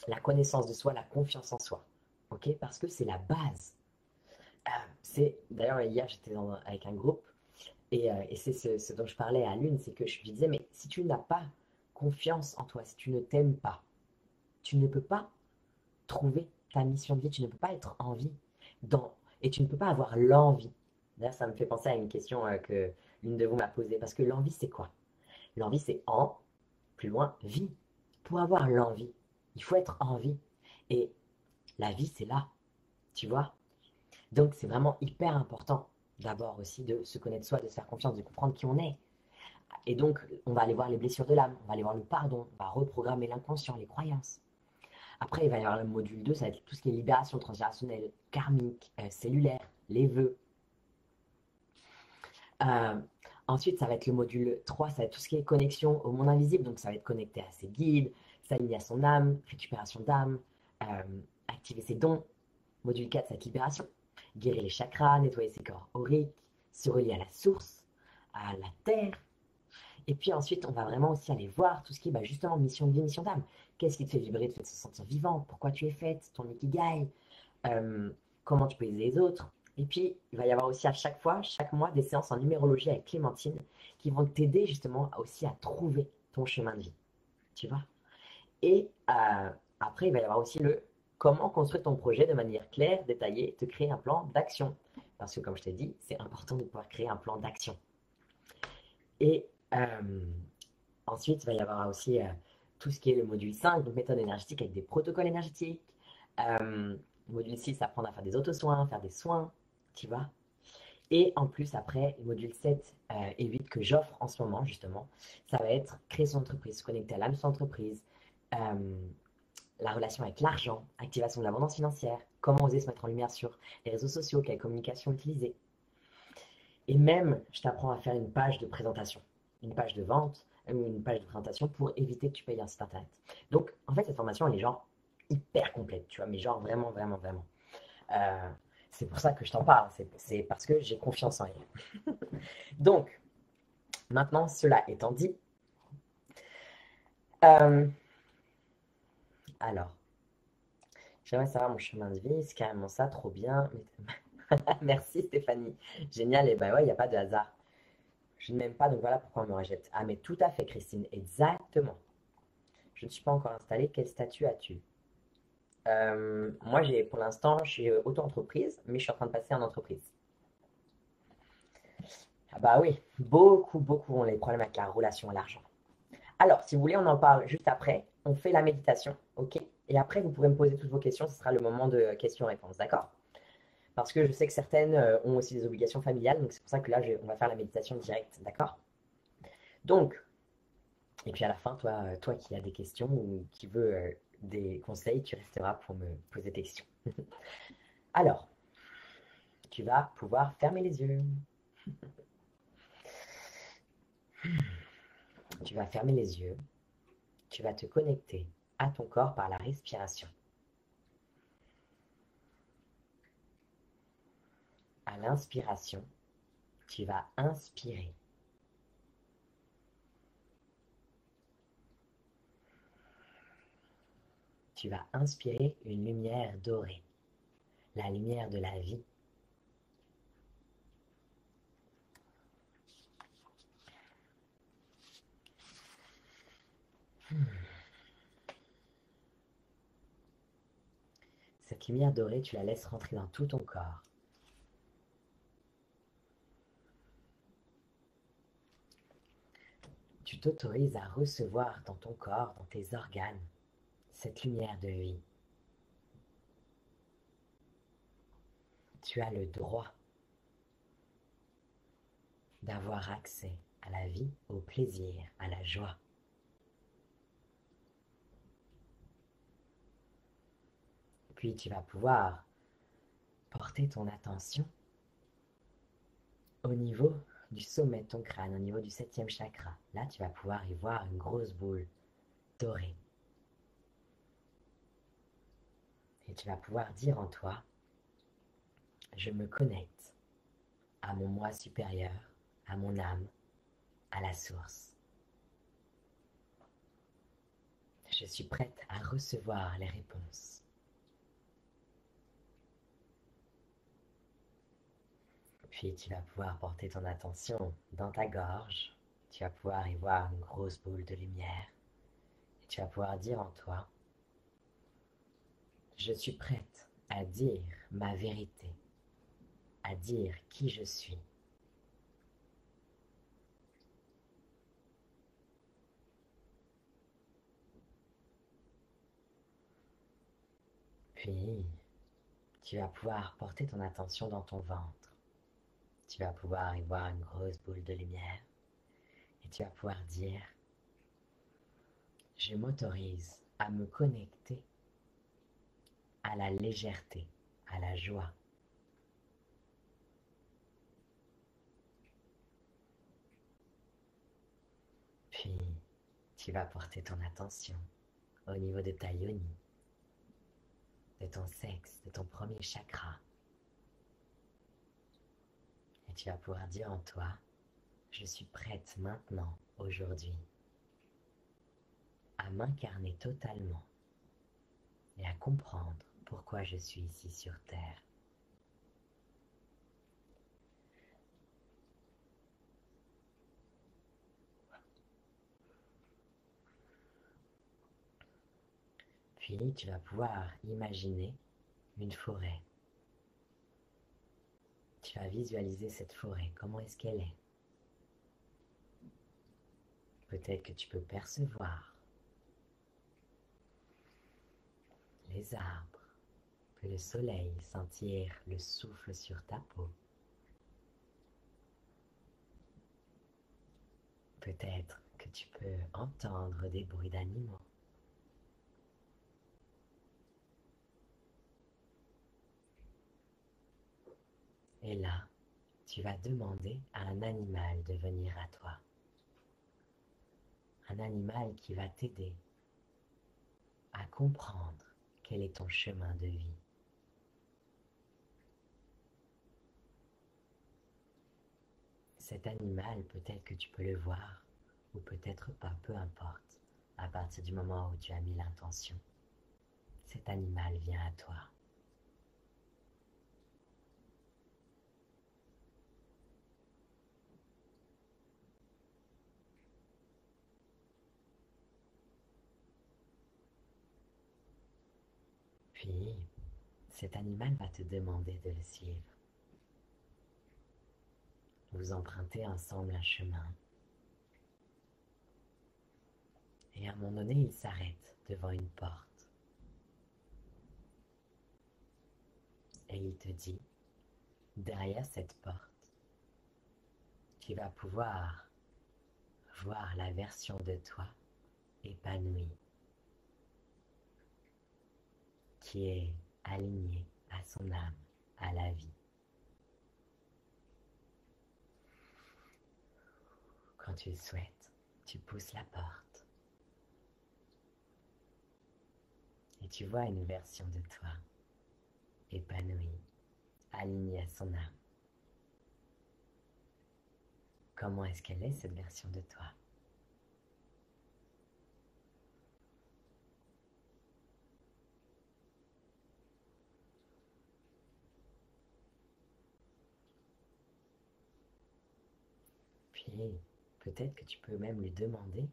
la connaissance de soi, la confiance en soi. ok? Parce que c'est la base. D'ailleurs, hier, j'étais avec un groupe et c'est ce dont je parlais à Lune, c'est que je lui disais, mais si tu n'as pas confiance en toi, si tu ne t'aimes pas, tu ne peux pas trouver ta mission de vie, tu ne peux pas être en vie dans, et tu ne peux pas avoir l'envie. D'ailleurs, ça me fait penser à une question que l'une de vous m'a posée, parce que l'envie, c'est quoi? L'envie, c'est plus loin, vie. Pour avoir l'envie, il faut être en vie. Et la vie, c'est là, tu vois? Donc, c'est vraiment hyper important d'abord aussi de se connaître soi, de se faire confiance, de comprendre qui on est. Et donc, on va aller voir les blessures de l'âme, on va aller voir le pardon, on va reprogrammer l'inconscient, les croyances. Après, il va y avoir le module 2, ça va être tout ce qui est libération transgénérationnelle, karmique, cellulaire, les vœux. Euh, Ensuite, ça va être le module 3, ça va être tout ce qui est connexion au monde invisible. Donc, ça va être connecté à ses guides, s'aligner à son âme, récupération d'âme, euh, activer ses dons. Module 4, ça va être libération. Guérir les chakras, nettoyer ses corps auriques, se relier à la source, à la terre. Et puis ensuite, on va vraiment aussi aller voir tout ce qui est justement mission de vie, mission d'âme. Qu'est-ce qui te fait vibrer, te fait se sentir vivant, pourquoi tu es faite, ton ikigai, euh, comment tu peux aider les autres. Et puis, il va y avoir aussi à chaque fois, chaque mois, des séances en numérologie avec Clémentine qui vont t'aider justement aussi à trouver ton chemin de vie. Tu vois? Et après, il va y avoir aussi le comment construire ton projet de manière claire, détaillée, te créer un plan d'action. Parce que comme je t'ai dit, c'est important de pouvoir créer un plan d'action. Et ensuite, il va y avoir aussi tout ce qui est le module 5, donc méthode énergétique avec des protocoles énergétiques. Module 6, apprendre à faire des auto-soins, faire des soins, tu vois. Et en plus, après, le module 7 et 8 que j'offre en ce moment, justement, ça va être créer son entreprise, se connecter à l'âme de son entreprise, la relation avec l'argent, activation de l'abondance financière, comment oser se mettre en lumière sur les réseaux sociaux, quelle communication utiliser. Et même, je t'apprends à faire une page de présentation, une page de vente, une page de présentation pour éviter que tu payes un site internet. Donc, en fait, cette formation, elle est genre hyper complète, tu vois, mais genre vraiment, vraiment, vraiment. Euh, c'est pour ça que je t'en parle, c'est parce que j'ai confiance en elle. Donc, maintenant, cela étant dit, euh, alors, j'aimerais savoir mon chemin de vie, c'est carrément ça, trop bien. Merci Stéphanie, génial, et ben ouais, il n'y a pas de hasard. Je ne m'aime pas, donc voilà pourquoi on me rejette. Ah, mais tout à fait, Christine, exactement. Je ne suis pas encore installée. Quel statut as-tu? Moi, pour l'instant, je suis auto-entreprise, mais je suis en train de passer en entreprise. Ah bah oui, beaucoup, beaucoup ont les problèmes avec la relation à l'argent. Alors, si vous voulez, on en parle juste après. On fait la méditation, ok? Et après, vous pourrez me poser toutes vos questions. Ce sera le moment de questions-réponses, d'accord? Parce que je sais que certaines ont aussi des obligations familiales, donc c'est pour ça que là, on va faire la méditation directe, d'accord? Donc, et puis à la fin, toi qui as des questions ou qui veux des conseils, tu resteras pour me poser tes questions. Alors, tu vas pouvoir fermer les yeux. Tu vas fermer les yeux. Tu vas te connecter à ton corps par la respiration. À l'inspiration, tu vas inspirer. Tu vas inspirer une lumière dorée, la lumière de la vie. Cette lumière dorée, tu la laisses rentrer dans tout ton corps. Tu t'autorises à recevoir dans ton corps, dans tes organes, cette lumière de vie. Tu as le droit d'avoir accès à la vie, au plaisir, à la joie. Puis tu vas pouvoir porter ton attention au niveau du sommet de ton crâne, au niveau du 7e chakra. Là, tu vas pouvoir y voir une grosse boule dorée. Et tu vas pouvoir dire en toi, je me connecte à mon moi supérieur, à mon âme, à la source. Je suis prête à recevoir les réponses. Puis tu vas pouvoir porter ton attention dans ta gorge. Tu vas pouvoir y voir une grosse boule de lumière. Et tu vas pouvoir dire en toi, je suis prête à dire ma vérité, à dire qui je suis. Puis, tu vas pouvoir porter ton attention dans ton ventre. Tu vas pouvoir y voir une grosse boule de lumière. Et tu vas pouvoir dire, je m'autorise à me connecter à la légèreté, à la joie. Puis, tu vas porter ton attention au niveau de ta yoni, de ton sexe, de ton premier chakra. Et tu vas pouvoir dire en toi, je suis prête maintenant, aujourd'hui, à m'incarner totalement et à comprendre pourquoi je suis ici sur Terre. Puis tu vas pouvoir imaginer une forêt. Tu vas visualiser cette forêt, comment est-ce qu'elle est. Peut-être que tu peux percevoir les arbres, puis le soleil, sentir le souffle sur ta peau. Peut-être que tu peux entendre des bruits d'animaux. Et là, tu vas demander à un animal de venir à toi. Un animal qui va t'aider à comprendre quel est ton chemin de vie. Cet animal, peut-être que tu peux le voir, ou peut-être pas, peu importe. À partir du moment où tu as mis l'intention, cet animal vient à toi. Puis, cet animal va te demander de le suivre. Vous empruntez ensemble un chemin. Et à un moment donné, il s'arrête devant une porte. Et il te dit, derrière cette porte, tu vas pouvoir voir la version de toi épanouie, qui est alignée à son âme, à la vie. Quand tu le souhaites, tu pousses la porte et tu vois une version de toi épanouie, alignée à son âme. Comment est-ce qu'elle est, cette version de toi? Puis, peut-être que tu peux même lui demander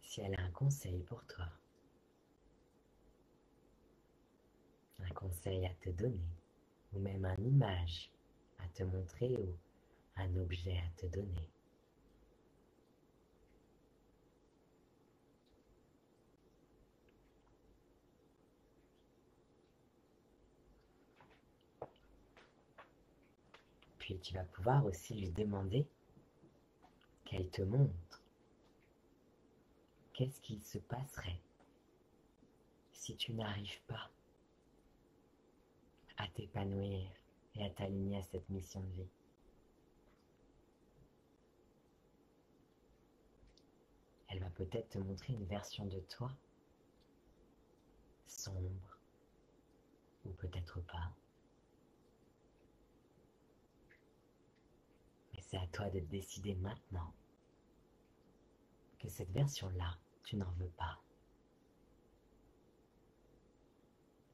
si elle a un conseil pour toi. Un conseil à te donner, ou même une image à te montrer, ou un objet à te donner. Puis tu vas pouvoir aussi lui demander qu'elle te montre qu'est-ce qui se passerait si tu n'arrives pas à t'épanouir et à t'aligner à cette mission de vie. Elle va peut-être te montrer une version de toi sombre, ou peut-être pas. Mais c'est à toi de décider maintenant que cette version-là, tu n'en veux pas.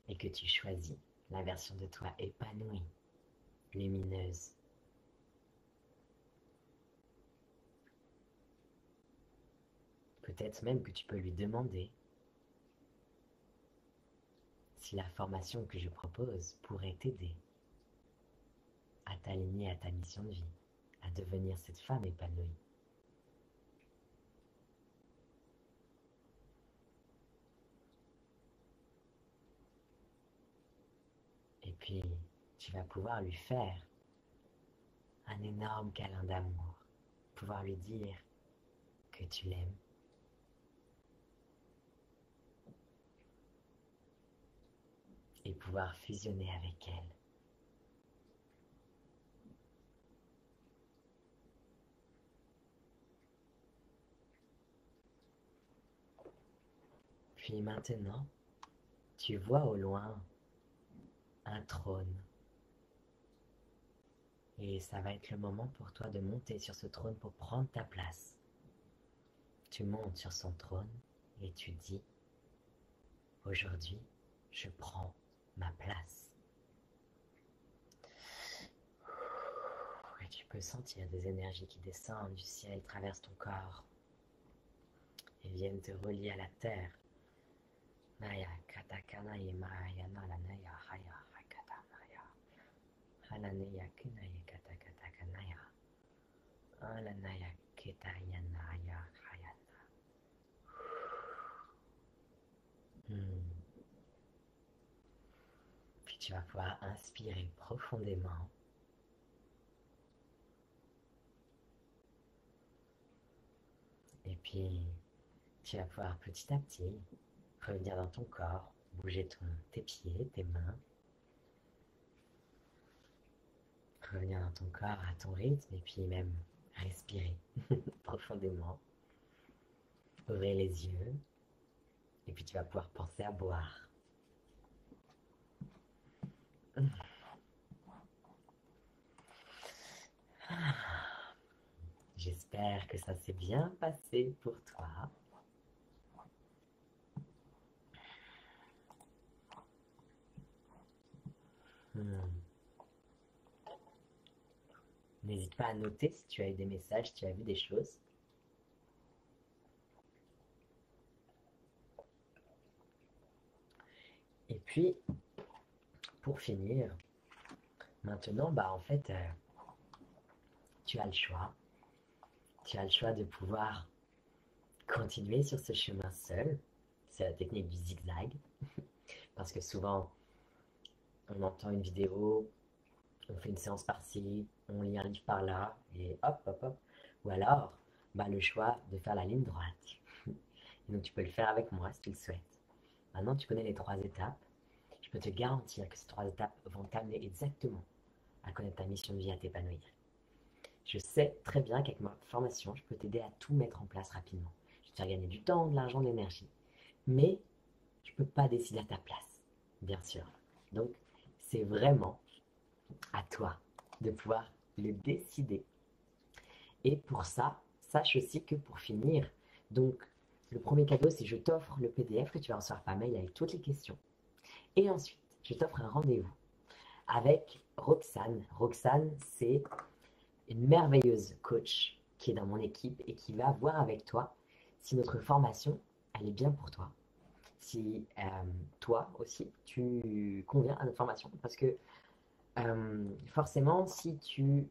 Et que tu choisis la version de toi épanouie, lumineuse. Peut-être même que tu peux lui demander si la formation que je propose pourrait t'aider à t'aligner à ta mission de vie, à devenir cette femme épanouie. Et puis, tu vas pouvoir lui faire un énorme câlin d'amour, pouvoir lui dire que tu l'aimes. Et pouvoir fusionner avec elle. Puis maintenant, tu vois au loin un trône. Et ça va être le moment pour toi de monter sur ce trône pour prendre ta place. Tu montes sur son trône et tu dis, aujourd'hui, je prends ma place. Et tu peux sentir des énergies qui descendent du ciel, traversent ton corps et viennent te relier à la terre. Naya katakana maya nalanaya haya hakata maya. Halaneya kinaya katakatakana. Alanaya ketayanaya hayata. Puis tu vas pouvoir inspirer profondément. Et puis, tu vas pouvoir petit à petit revenir dans ton corps, bouger tes pieds, tes mains. Revenir dans ton corps à ton rythme et puis même respirer profondément. Ouvrir les yeux. Et puis tu vas pouvoir penser à boire. J'espère que ça s'est bien passé pour toi. N'hésite pas à noter si tu as eu des messages, si tu as vu des choses. Et puis, pour finir, maintenant, en fait, tu as le choix. Tu as le choix de pouvoir continuer sur ce chemin seul. C'est la technique du zigzag. Parce que souvent, on entend une vidéo, on fait une séance par-ci, on lit un livre par-là, et hop, hop, hop. Ou alors, le choix de faire la ligne droite. Et donc, tu peux le faire avec moi si tu le souhaites. Maintenant, tu connais les 3 étapes. Je peux te garantir que ces 3 étapes vont t'amener exactement à connaître ta mission de vie, à t'épanouir. Je sais très bien qu'avec ma formation, je peux t'aider à tout mettre en place rapidement. Je vais te faire gagner du temps, de l'argent, de l'énergie. Mais je ne peux pas décider à ta place, bien sûr. Donc, c'est vraiment à toi de pouvoir le décider. Et pour ça, sache aussi que pour finir, donc le premier cadeau, c'est je t'offre le PDF que tu vas recevoir par mail avec toutes les questions. Et ensuite, je t'offre un rendez-vous avec Roxane. Roxane, c'est une merveilleuse coach qui est dans mon équipe et qui va voir avec toi si notre formation, elle est bien pour toi. Si toi aussi, tu conviens à notre formation. Parce que forcément, si tu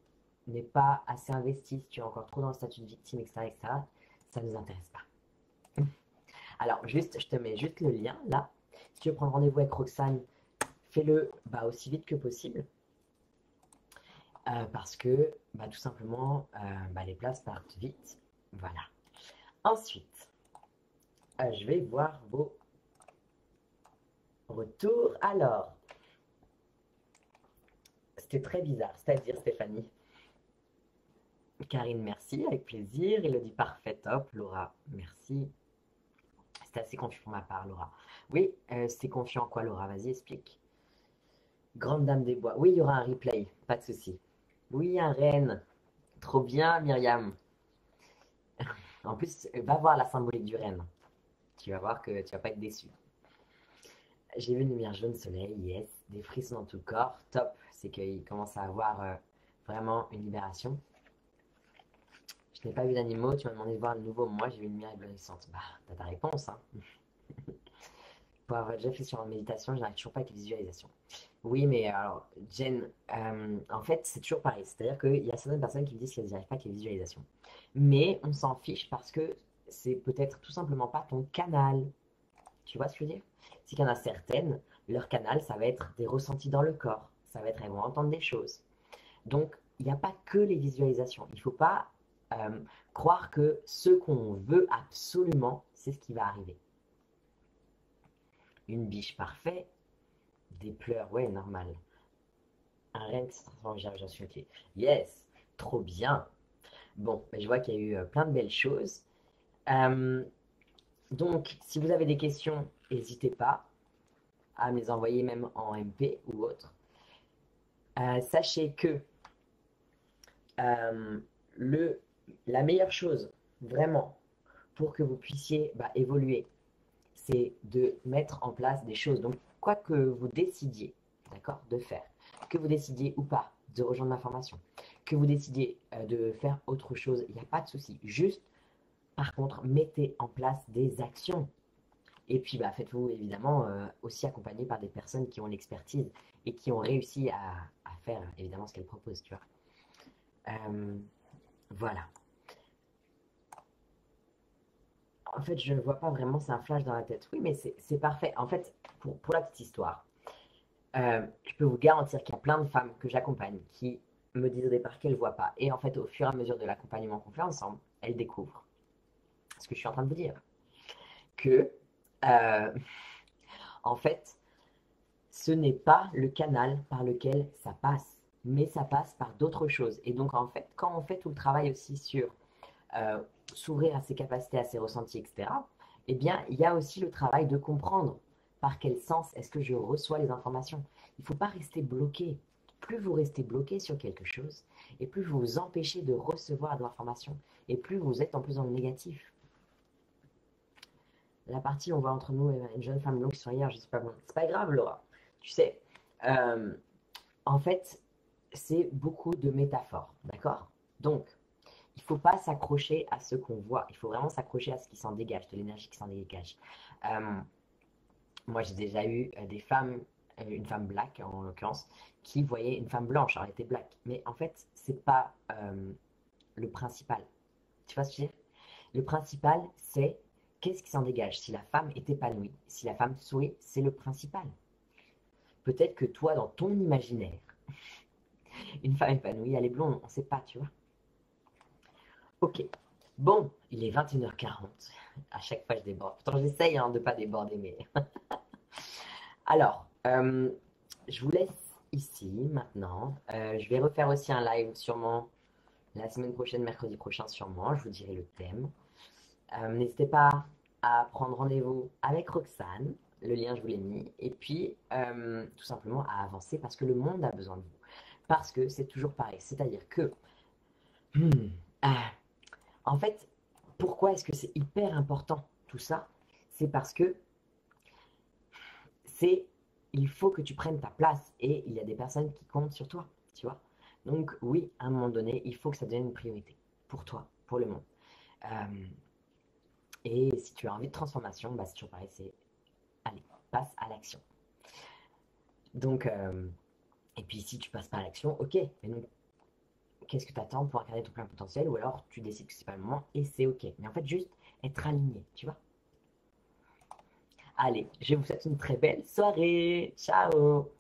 n'es pas assez investi, si tu es encore trop dans le statut de victime, etc., ça ne nous intéresse pas. Alors, juste, je te mets juste le lien là. Si tu veux prendre rendez-vous avec Roxane, fais-le aussi vite que possible. Parce que tout simplement, les places partent vite. Voilà. Ensuite, je vais voir vos retours. Alors, c'était très bizarre, c'est-à-dire Stéphanie. Karine, merci, avec plaisir. Elodie, parfait, top. Laura, merci. C'était assez confiant pour ma part, Laura. Oui, c'était confiant en quoi, Laura? Vas-y, explique. Grande dame des bois. Oui, il y aura un replay, pas de souci. Oui, un renne. Trop bien, Myriam. En plus, va voir la symbolique du renne. Tu vas voir que tu vas pas être déçu. J'ai vu une lumière jaune soleil, yes. Des frissons dans tout le corps, top. c'est qu'il commence à avoir vraiment une libération. Je n'ai pas vu d'animaux, tu m'as demandé de voir le nouveau moi, j'ai vu une lumière éblouissante. Bah, t'as ta réponse, hein. Pour avoir déjà fait sur la méditation, je n'arrive toujours pas avec les visualisations. Oui, mais alors, Jen, en fait, c'est toujours pareil. C'est-à-dire qu'il y a certaines personnes qui me disent qu'elles n'y arrivent pas avec les visualisations. Mais on s'en fiche parce que c'est peut-être tout simplement pas ton canal. Tu vois ce que je veux dire? C'est qu'il y en a certaines, leur canal, ça va être des ressentis dans le corps. Ça va être, elles vont entendre des choses. Donc, il n'y a pas que les visualisations. Il ne faut pas euh, croire que ce qu'on veut absolument, c'est ce qui va arriver. Une biche parfaite, des pleurs, ouais, normal. Un rein qui se transforme en j'en suis ok. Yes, trop bien. Bon, ben, je vois qu'il y a eu plein de belles choses. Euh, donc, si vous avez des questions, n'hésitez pas à me les envoyer même en MP ou autre. Sachez que euh, le, la meilleure chose, vraiment, pour que vous puissiez évoluer, c'est de mettre en place des choses. Donc, quoi que vous décidiez, d'accord, de faire, que vous décidiez ou pas de rejoindre ma formation, que vous décidiez de faire autre chose, il n'y a pas de souci. Juste, par contre, mettez en place des actions. Et puis, faites-vous évidemment aussi accompagner par des personnes qui ont l'expertise et qui ont réussi à faire évidemment ce qu'elles proposent, tu vois. Voilà. En fait, je ne vois pas vraiment, c'est un flash dans la tête. Oui, mais c'est parfait. En fait, pour la petite histoire, je peux vous garantir qu'il y a plein de femmes que j'accompagne qui me disent au départ qu'elles ne voient pas. Et en fait, au fur et à mesure de l'accompagnement qu'on fait ensemble, elles découvrent ce que je suis en train de vous dire. Que, euh, en fait, ce n'est pas le canal par lequel ça passe, mais ça passe par d'autres choses. Et donc, en fait, quand on fait tout le travail aussi sur euh, s'ouvrir à ses capacités, à ses ressentis, etc., eh bien, il y a aussi le travail de comprendre par quel sens est-ce que je reçois les informations. Il ne faut pas rester bloqué. Plus vous restez bloqué sur quelque chose, et plus vous vous empêchez de recevoir de l'information, et plus vous êtes en plus dans le négatif. La partie, on voit entre nous une jeune femme longue sur hier, je ne sais pas bon. C'est pas grave, Laura. Tu sais, euh, en fait, c'est beaucoup de métaphores, d'accord? Donc, il ne faut pas s'accrocher à ce qu'on voit. Il faut vraiment s'accrocher à ce qui s'en dégage, de l'énergie qui s'en dégage. Euh, Moi, j'ai déjà eu des femmes, une femme black en l'occurrence, qui voyait une femme blanche. Alors, elle était black. Mais en fait, c'est pas le principal. Tu vois ce que je veux dire? Le principal, c'est qu'est-ce qui s'en dégage. Si la femme est épanouie, si la femme sourit, c'est le principal. Peut-être que toi, dans ton imaginaire, une femme épanouie, elle est blonde, on ne sait pas, tu vois. Ok. Bon, il est 21h40. À chaque fois, je déborde. Pourtant, j'essaye de ne pas déborder, mais... Alors, je vous laisse ici, maintenant. Je vais refaire aussi un live, sûrement, la semaine prochaine, mercredi prochain, sûrement. Je vous dirai le thème. N'hésitez pas à prendre rendez-vous avec Roxane. Le lien, je vous l'ai mis. Et puis, tout simplement, à avancer parce que le monde a besoin de vous. Parce que c'est toujours pareil. C'est-à-dire que... Hmm, ah, en fait, pourquoi est-ce que c'est hyper important tout ça? C'est parce que c'est il faut que tu prennes ta place et il y a des personnes qui comptent sur toi, tu vois. Donc oui, à un moment donné, il faut que ça devienne une priorité pour toi, pour le monde. Euh, et si tu as envie de transformation, c'est toujours pareil, c'est allez, passe à l'action. Donc, et puis si tu passes pas à l'action, ok, mais donc qu'est-ce que tu attends pour incarner ton plein potentiel ou alors tu décides que c'est pas le moment et c'est ok. Mais en fait, juste être aligné, tu vois. Allez, je vous souhaite une très belle soirée. Ciao!